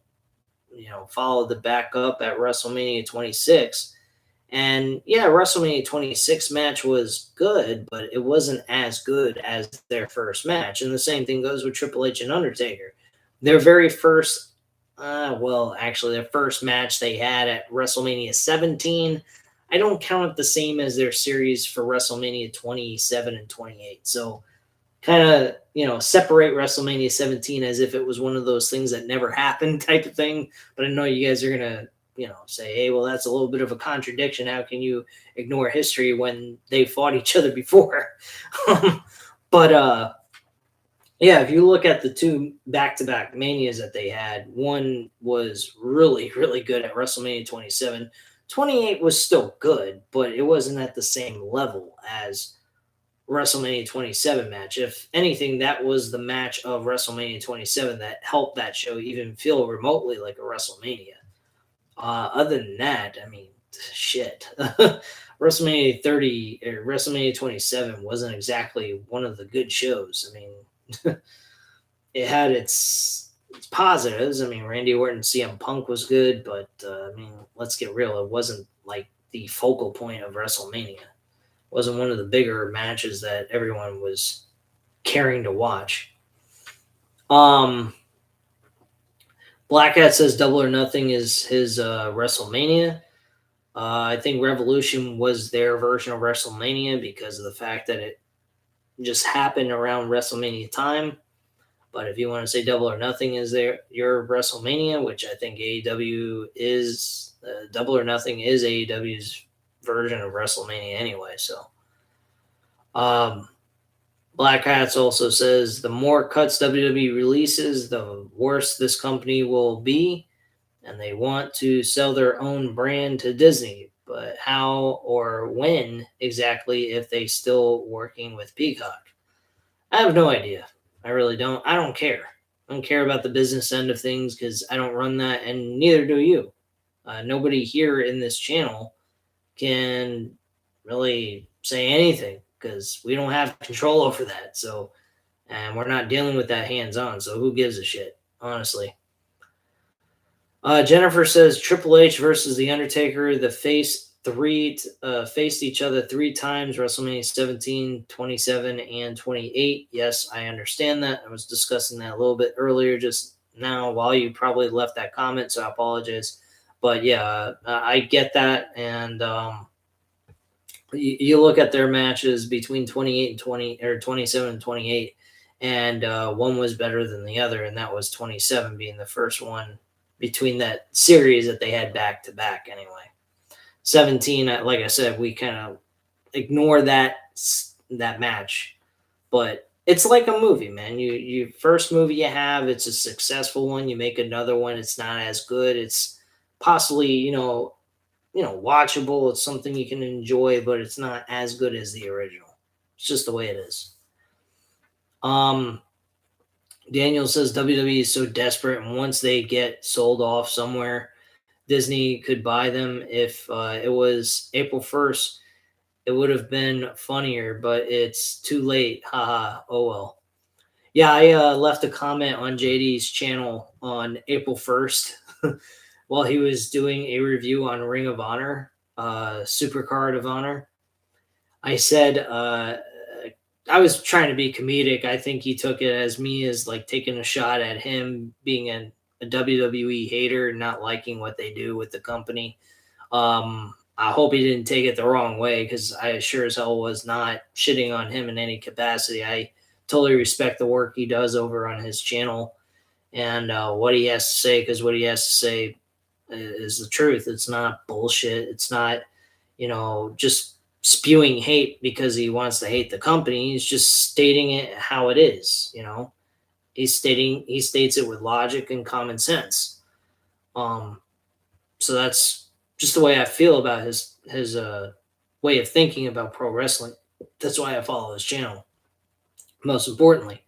followed the back up at WrestleMania 26. And yeah, WrestleMania 26 match was good, but it wasn't as good as their first match. And the same thing goes with Triple H and Undertaker. Their very first, actually, their first match they had at WrestleMania 17, I don't count it the same as their series for WrestleMania 27 and 28. So kind of, separate WrestleMania 17 as if it was one of those things that never happened type of thing. But I know you guys are going to, say, hey, well, that's a little bit of a contradiction. How can you ignore history when they fought each other before? But yeah, if you look at the two back-to-back Manias that they had, one was really, really good at WrestleMania 27. 28 was still good, but it wasn't at the same level as WrestleMania 27 match. If anything, that was the match of WrestleMania 27 that helped that show even feel remotely like a WrestleMania. Other than that, I mean, shit. WrestleMania 30 or WrestleMania 27 wasn't exactly one of the good shows. I mean, it had its positives. I mean, Randy Orton, CM Punk was good, but I mean, let's get real. It wasn't like the focal point of WrestleMania. Wasn't one of the bigger matches that everyone was caring to watch. Black Hat says Double or Nothing is his WrestleMania. I think Revolution was their version of WrestleMania because of the fact that it just happened around WrestleMania time. But if you want to say Double or Nothing is your WrestleMania, which I think AEW is, Double or Nothing is AEW's version of WrestleMania anyway. So, Black Hats also says the more cuts WWE releases, the worse this company will be, and they want to sell their own brand to Disney. But how or when exactly if they still working with Peacock? I have no idea. I really don't. I don't care. I don't care about the business end of things because I don't run that, and neither do you. Nobody here in this channel can really say anything because we don't have control over that. So, and we're not dealing with that hands on. So, who gives a shit, honestly? Jennifer says Triple H versus The Undertaker. The faced each other 3 times, WrestleMania 17, 27, and 28. Yes, I understand that. I was discussing that a little bit earlier just now while you probably left that comment, so I apologize. But yeah, I get that. And you look at their matches between 28 and 20, or 27 and 28, and one was better than the other, and that was 27 being the first one between that series that they had back to back anyway. 17, like I said, we kind of ignore that match, but it's like a movie, man. You first movie you have, it's a successful one. You make another one, it's not as good. It's possibly watchable. It's something you can enjoy, but it's not as good as the original. It's just the way it is. Daniel says WWE is so desperate, and once they get sold off somewhere, Disney could buy them. If it was April 1st, it would have been funnier, but it's too late. Haha. Oh well. Yeah, I left a comment on JD's channel on April 1st while he was doing a review on Ring of Honor, Supercard of Honor. I said, I was trying to be comedic. I think he took it as me as like taking a shot at him being a WWE hater, not liking what they do with the company. I hope he didn't take it the wrong way because I sure as hell was not shitting on him in any capacity. I totally respect the work he does over on his channel and what he has to say because what he has to say is the truth. It's not bullshit. It's not, just spewing hate because he wants to hate the company. He's just stating it how it is. He states it with logic and common sense. Um, so that's just the way I feel about his way of thinking about pro wrestling. That's why I follow his channel. Most importantly,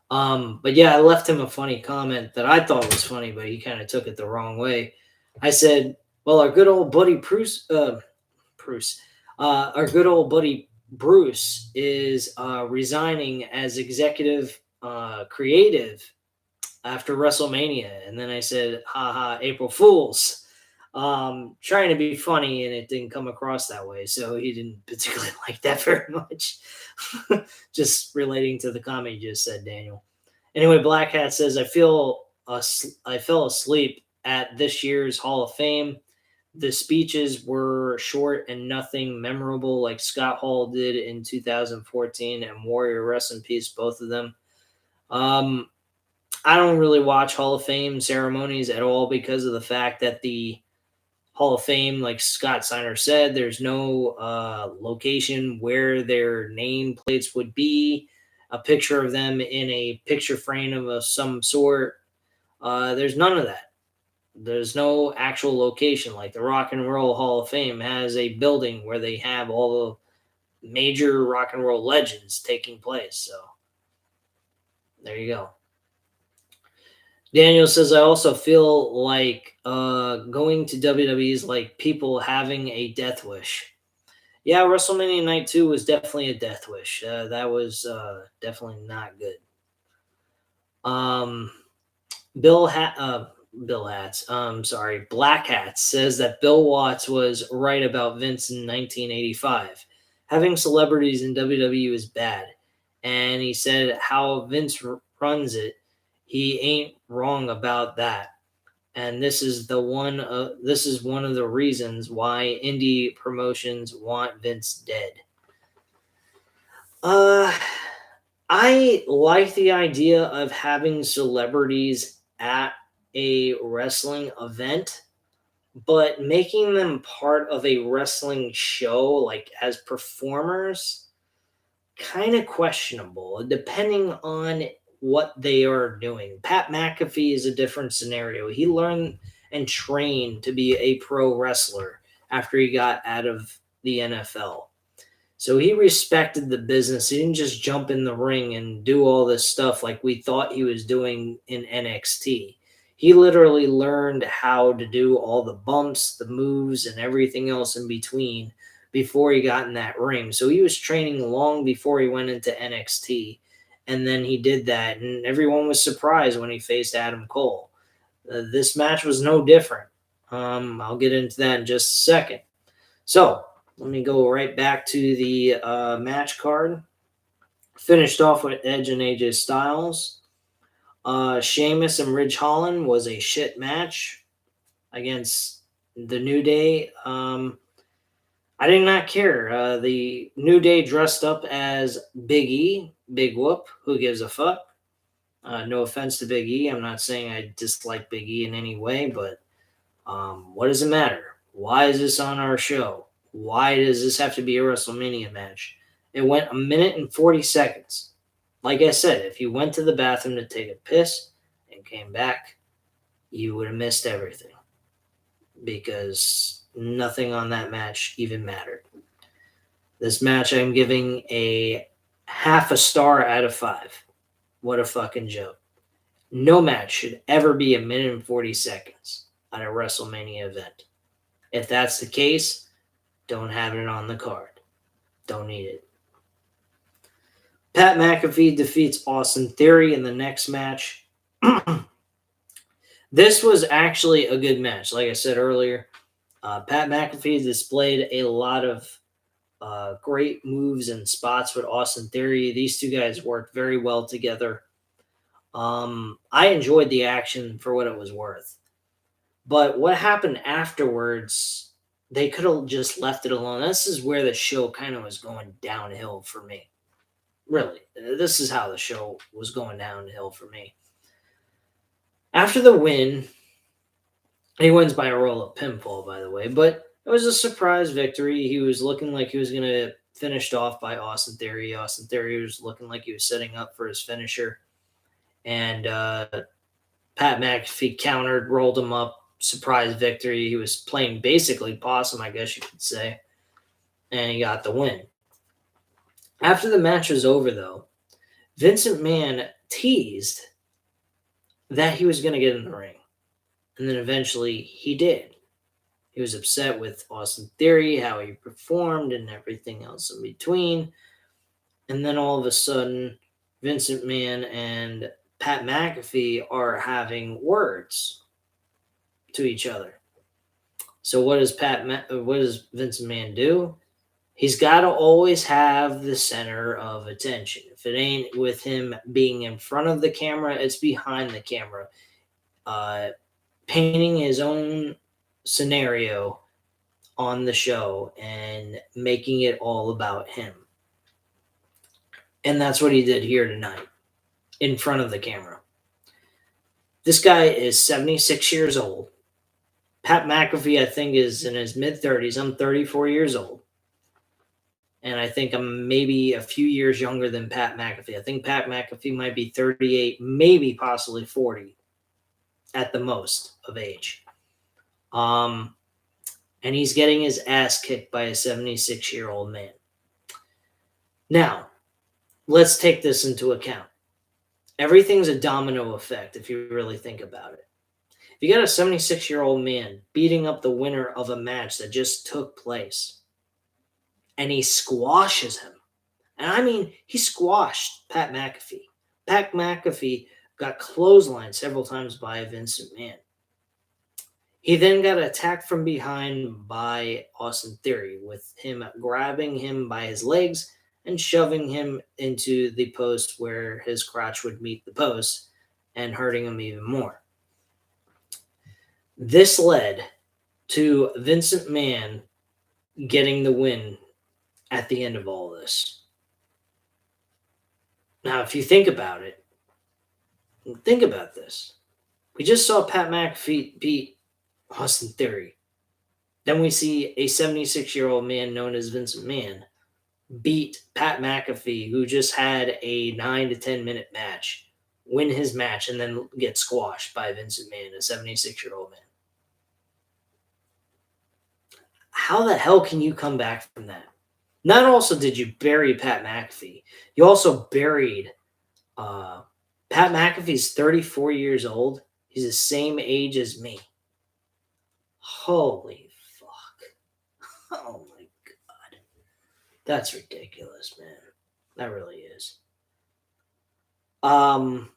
but yeah, I left him a funny comment that I thought was funny, but he kind of took it the wrong way. I said, "Well, our good old buddy Bruce, our good old buddy Bruce is resigning as executive creative after WrestleMania." And then I said, haha, April Fools. Trying to be funny, and it didn't come across that way. So he didn't particularly like that very much. Just relating to the comment you just said, Daniel. Anyway, Black Hat says, I fell asleep at this year's Hall of Fame. The speeches were short and nothing memorable like Scott Hall did in 2014 and Warrior, rest in peace, both of them. I don't really watch Hall of Fame ceremonies at all because of the fact that the Hall of Fame, like Scott Steiner said, there's no location where their nameplates would be, a picture of them in a picture frame of some sort. There's none of that. There's no actual location. Like the Rock and Roll Hall of Fame has a building where they have all the major rock and roll legends taking place. So there you go. Daniel says, I also feel like going to WWE is like people having a death wish. Yeah, WrestleMania Night 2 was definitely a death wish. That was definitely not good. Black Hats says that Bill Watts was right about Vince in 1985. Having celebrities in WWE is bad. And he said how Vince runs it, he ain't wrong about that. And this is one of the reasons why indie promotions want Vince dead. I like the idea of having celebrities at a wrestling event, but making them part of a wrestling show, like as performers, kind of questionable, depending on what they are doing. Pat McAfee is a different scenario. He learned and trained to be a pro wrestler after he got out of the NFL. So he respected the business. He didn't just jump in the ring and do all this stuff like we thought he was doing in NXT. He literally learned how to do all the bumps, the moves, and everything else in between before he got in that ring. So he was training long before he went into NXT. And then he did that, and everyone was surprised when he faced Adam Cole. This match was no different. I'll get into that in just a second. So let me go right back to the match card. Finished off with Edge and AJ Styles. Sheamus and Ridge Holland was a shit match against the New Day. I did not care. The New Day dressed up as Big E, Big Whoop. Who gives a fuck? No offense to Big E. I'm not saying I dislike Big E in any way, but what does it matter? Why is this on our show? Why does this have to be a WrestleMania match? It went 1 minute and 40 seconds. Like I said, if you went to the bathroom to take a piss and came back, you would have missed everything because nothing on that match even mattered. This match I'm giving a half a star out of 5. What a fucking joke. No match should ever be 1 minute and 40 seconds at a WrestleMania event. If that's the case, don't have it on the card. Don't need it. Pat McAfee defeats Austin Theory in the next match. This was actually a good match. Like I said earlier, Pat McAfee displayed a lot of Great moves and spots with Austin Theory. These two guys worked very well together. I enjoyed the action for what it was worth. But what happened afterwards, they could have just left it alone. This is where the show kind of was going downhill for me. Really, this is how the show was going downhill for me. After the win, he wins by a roll-up pinfall, by the way, but it was a surprise victory. He was looking like he was going to finished off by Austin Theory. Austin Theory was looking like he was setting up for his finisher. And Pat McAfee countered, rolled him up, surprise victory. He was playing basically possum, I guess you could say. And he got the win. After the match was over, though, Vince McMahon teased that he was going to get in the ring. And then eventually he did. He was upset with Austin Theory, how he performed, and everything else in between. And then all of a sudden, Vince McMahon and Pat McAfee are having words to each other. So what does Vince McMahon do? He's got to always have the center of attention. If it ain't with him being in front of the camera, it's behind the camera. Painting his own scenario on the show and making it all about him. And that's what he did here tonight in front of the camera. This guy is 76 years old. Pat McAfee, I think, is in his mid-30s. I'm 34 years old. And I think I'm maybe a few years younger than Pat McAfee. I think Pat McAfee might be 38, maybe possibly 40 at the most of age. And he's getting his ass kicked by a 76-year-old man. Now, let's take this into account. Everything's a domino effect if you really think about it. If you got a 76-year-old man beating up the winner of a match that just took place, and he squashes him, and I mean, he squashed Pat McAfee. Pat McAfee got clotheslined several times by Vince McMahon. He then got attacked from behind by Austin Theory, with him grabbing him by his legs and shoving him into the post where his crotch would meet the post and hurting him even more. This led to Vince McMahon getting the win at the end of all this. Now, if you think about it, think about this. We just saw Pat McAfee beat Austin Theory. Then we see a 76-year-old man known as Vince McMahon beat Pat McAfee, who just had a 9 to 10 minute match, win his match, and then get squashed by Vince McMahon, a 76-year-old man. How the hell can you come back from that? Not also did you bury Pat McAfee, you also buried Pat McAfee's 34 years old. He's the same age as me. Holy fuck. Oh my God. That's ridiculous, man. That really is. Wow.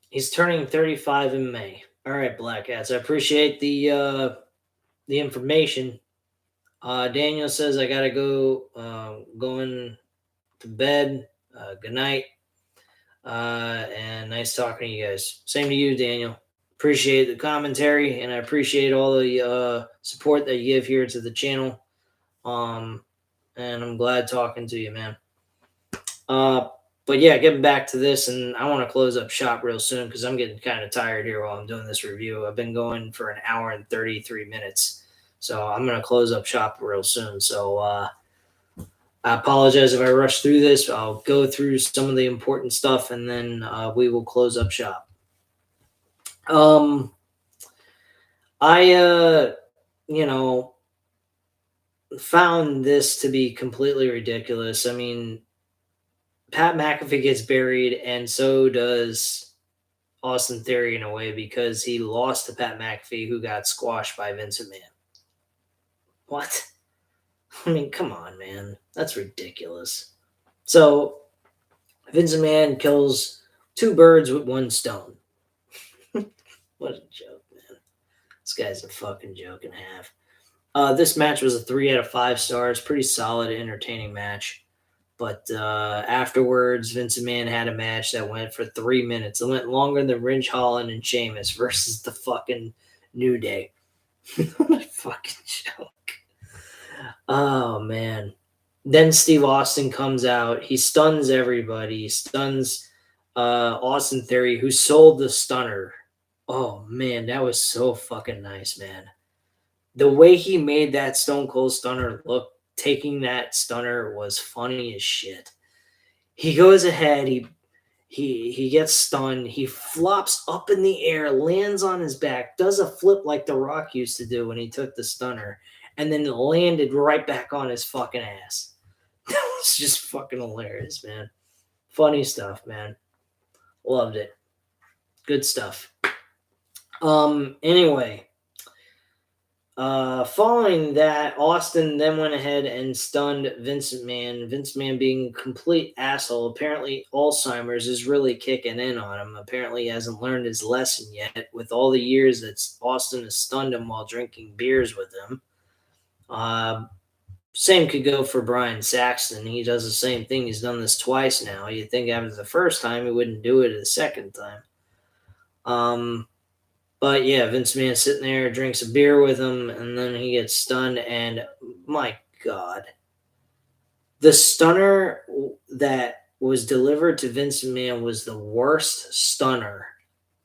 He's turning 35 in May. All right, Black Hats. I appreciate the information. Daniel says I gotta go going to bed. Good night. And nice talking to you guys. Same to you, Daniel. Appreciate the commentary, and I appreciate all the support that you give here to the channel. And I'm glad talking to you, man. But yeah, getting back to this, and I want to close up shop real soon because I'm getting kind of tired here while I'm doing this review. I've been going for an hour and 33 minutes. So I'm going to close up shop real soon. So I apologize if I rush through this. I'll go through some of the important stuff, and then we will close up shop. I found this to be completely ridiculous. I mean, Pat McAfee gets buried, and so does Austin Theory in a way because he lost to Pat McAfee, who got squashed by Vince McMahon. What? I mean, come on, man. That's ridiculous. So, Vince McMahon kills two birds with one stone. What a joke, man. This guy's a fucking joke and a half. This match was a 3 out of 5 stars. Pretty solid, entertaining match. But afterwards, Vince McMahon had a match that went for 3 minutes. It went longer than Ridge Holland and Sheamus versus the fucking New Day. What a fucking joke. Oh, man. Then Steve Austin comes out. He stuns everybody. He stuns Austin Theory, who sold the stunner. Oh, man, that was so fucking nice, man. The way he made that Stone Cold Stunner look, taking that stunner, was funny as shit. He goes ahead, he gets stunned, he flops up in the air, lands on his back, does a flip like The Rock used to do when he took the stunner, and then landed right back on his fucking ass. That was just fucking hilarious, man. Funny stuff, man. Loved it. Good stuff. Anyway, following that, Austin then went ahead and stunned Vince McMahon. Vince McMahon, being a complete asshole. Apparently, Alzheimer's is really kicking in on him. Apparently, he hasn't learned his lesson yet with all the years that Austin has stunned him while drinking beers with him. Same could go for Brian Saxton. He does the same thing. He's done this twice now. You'd think after the first time, he wouldn't do it the second time. But yeah, Vince McMahon sitting there, drinks a beer with him, and then he gets stunned. And my God, the stunner that was delivered to Vince McMahon was the worst stunner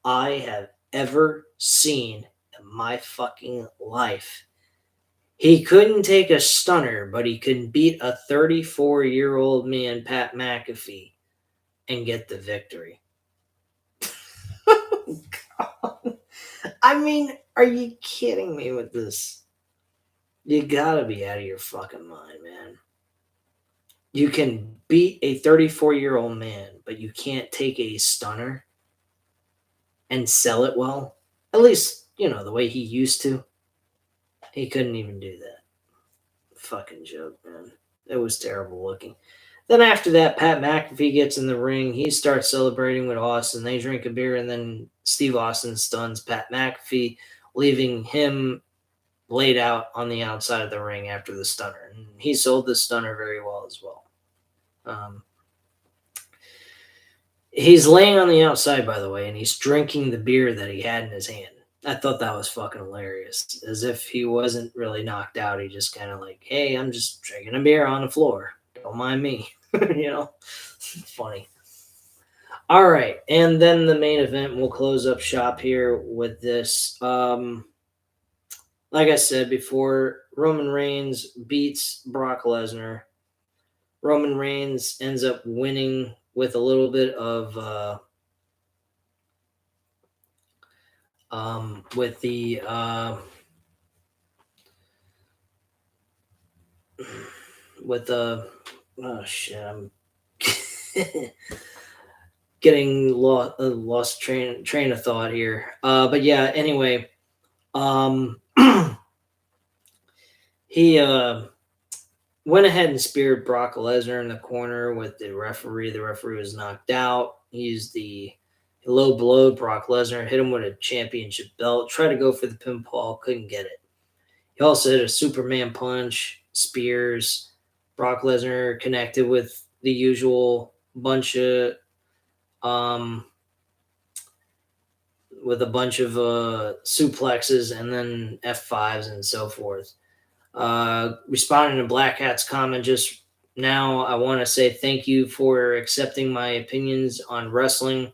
I have ever seen in my fucking life. He couldn't take a stunner, but he could beat a 34-year-old man, Pat McAfee, and get the victory. Oh, God. I mean, are you kidding me with this? You gotta be out of your fucking mind, man. You can beat a 34-year-old man, but you can't take a stunner and sell it well. At least, the way he used to. He couldn't even do that. Fucking joke, man. It was terrible looking. Then after that, Pat McAfee gets in the ring. He starts celebrating with Austin. They drink a beer, and then Steve Austin stuns Pat McAfee, leaving him laid out on the outside of the ring after the stunner. And he sold the stunner very well as well. He's laying on the outside, by the way, and he's drinking the beer that he had in his hand. I thought that was fucking hilarious. As if he wasn't really knocked out. He just kind of like, hey, I'm just drinking a beer on the floor. Don't mind me. Funny. All right. And then the main event, we'll close up shop here with this. Like I said before, Roman Reigns beats Brock Lesnar. Roman Reigns ends up winning with a little bit of with the oh shit, I'm getting lost train of thought here. But yeah, anyway, he went ahead and speared Brock Lesnar in the corner with the referee. The referee was knocked out. He used the low blow. Brock Lesnar hit him with a championship belt. Tried to go for the pinfall, couldn't get it. He also hit a Superman punch, spears. Brock Lesnar connected with the usual bunch of with a bunch of suplexes and then F5s and so forth. Responding to Black Hat's comment just now, I want to say thank you for accepting my opinions on wrestling.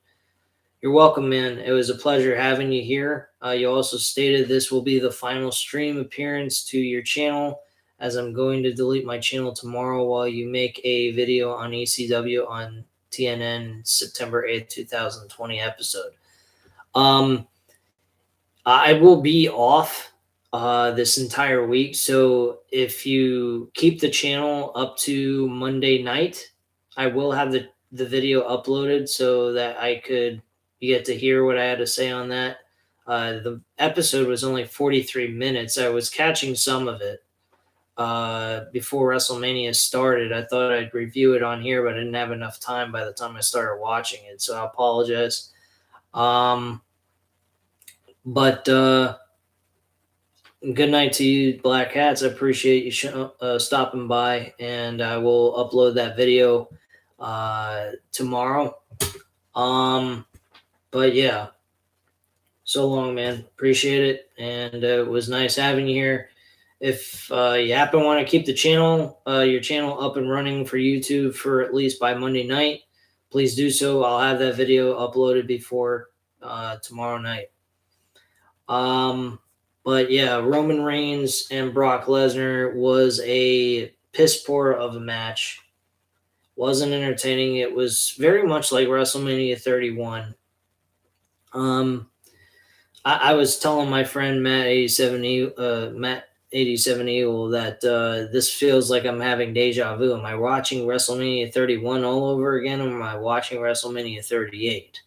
You're welcome, man. It was a pleasure having you here. You also stated this will be the final stream appearance to your channel, as I'm going to delete my channel tomorrow while you make a video on ECW on TNN September 8th, 2020 episode. I will be off this entire week, so if you keep the channel up to Monday night, I will have the video uploaded so that you get to hear what I had to say on that. The episode was only 43 minutes. I was catching some of it before WrestleMania started. I thought I'd review it on here, but I didn't have enough time by the time I started watching it, so I apologize. But Good night to you, Black Hats. I appreciate you stopping by, and I will upload that video tomorrow. But yeah, so long, man. Appreciate it, and it was nice having you here. If you happen to want to keep the channel, your channel up and running for YouTube for at least by Monday night, please do so. I'll have that video uploaded before tomorrow night. But yeah, Roman Reigns and Brock Lesnar was a piss poor of a match. Wasn't entertaining. It was very much like WrestleMania 31. I was telling my friend Matt 87 Eagle that this feels like I'm having deja vu. Am I watching WrestleMania 31 all over again, or am I watching WrestleMania 38?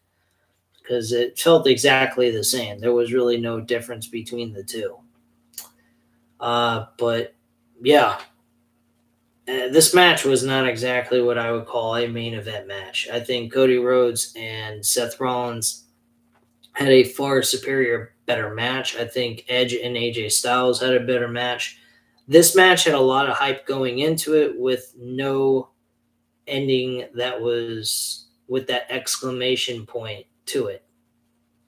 Because it felt exactly the same. There was really no difference between the two. But yeah, this match was not exactly what I would call a main event match. I think Cody Rhodes and Seth Rollins had a far superior, better match. I think Edge and AJ Styles had a better match. This match had a lot of hype going into it with no ending that was with that exclamation point to it.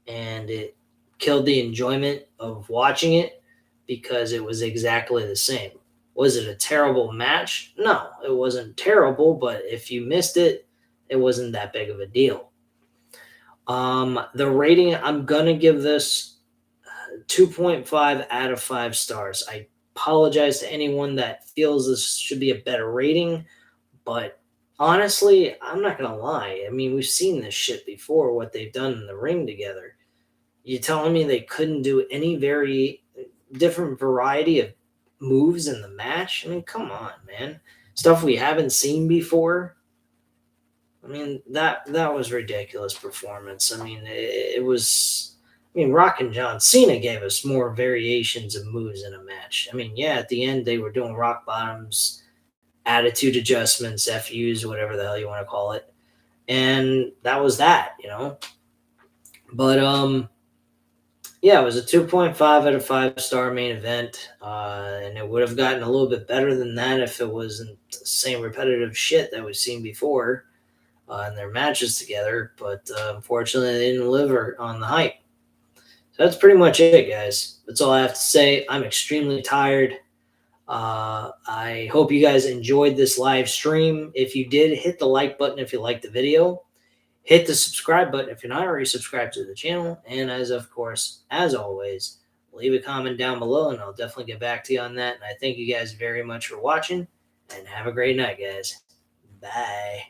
And it killed the enjoyment of watching it because it was exactly the same. Was it a terrible match? No, it wasn't terrible, but if you missed it, it wasn't that big of a deal. The rating, I'm going to give this 2.5 out of 5 stars. I apologize to anyone that feels this should be a better rating, but honestly, I'm not going to lie. I mean, we've seen this shit before, what they've done in the ring together. You telling me they couldn't do any very different variety of moves in the match? I mean, come on, man. Stuff we haven't seen before. I mean, that was ridiculous performance. I mean, it was. I mean, Rock and John Cena gave us more variations of moves in a match. I mean, yeah, at the end they were doing rock bottoms, attitude adjustments, FUs, whatever the hell you want to call it, and that was that, you know. But yeah, it was a 2.5 out of 5 star main event, and it would have gotten a little bit better than that if it wasn't the same repetitive shit that we've seen before in their matches together. But unfortunately, they didn't deliver on the hype. So that's pretty much it, guys. That's all I have to say. I'm extremely tired. I hope you guys enjoyed this live stream. If you did, hit the like button if you liked the video. Hit the subscribe button if you're not already subscribed to the channel. And as always, leave a comment down below and I'll definitely get back to you on that. And I thank you guys very much for watching and have a great night, guys. Bye.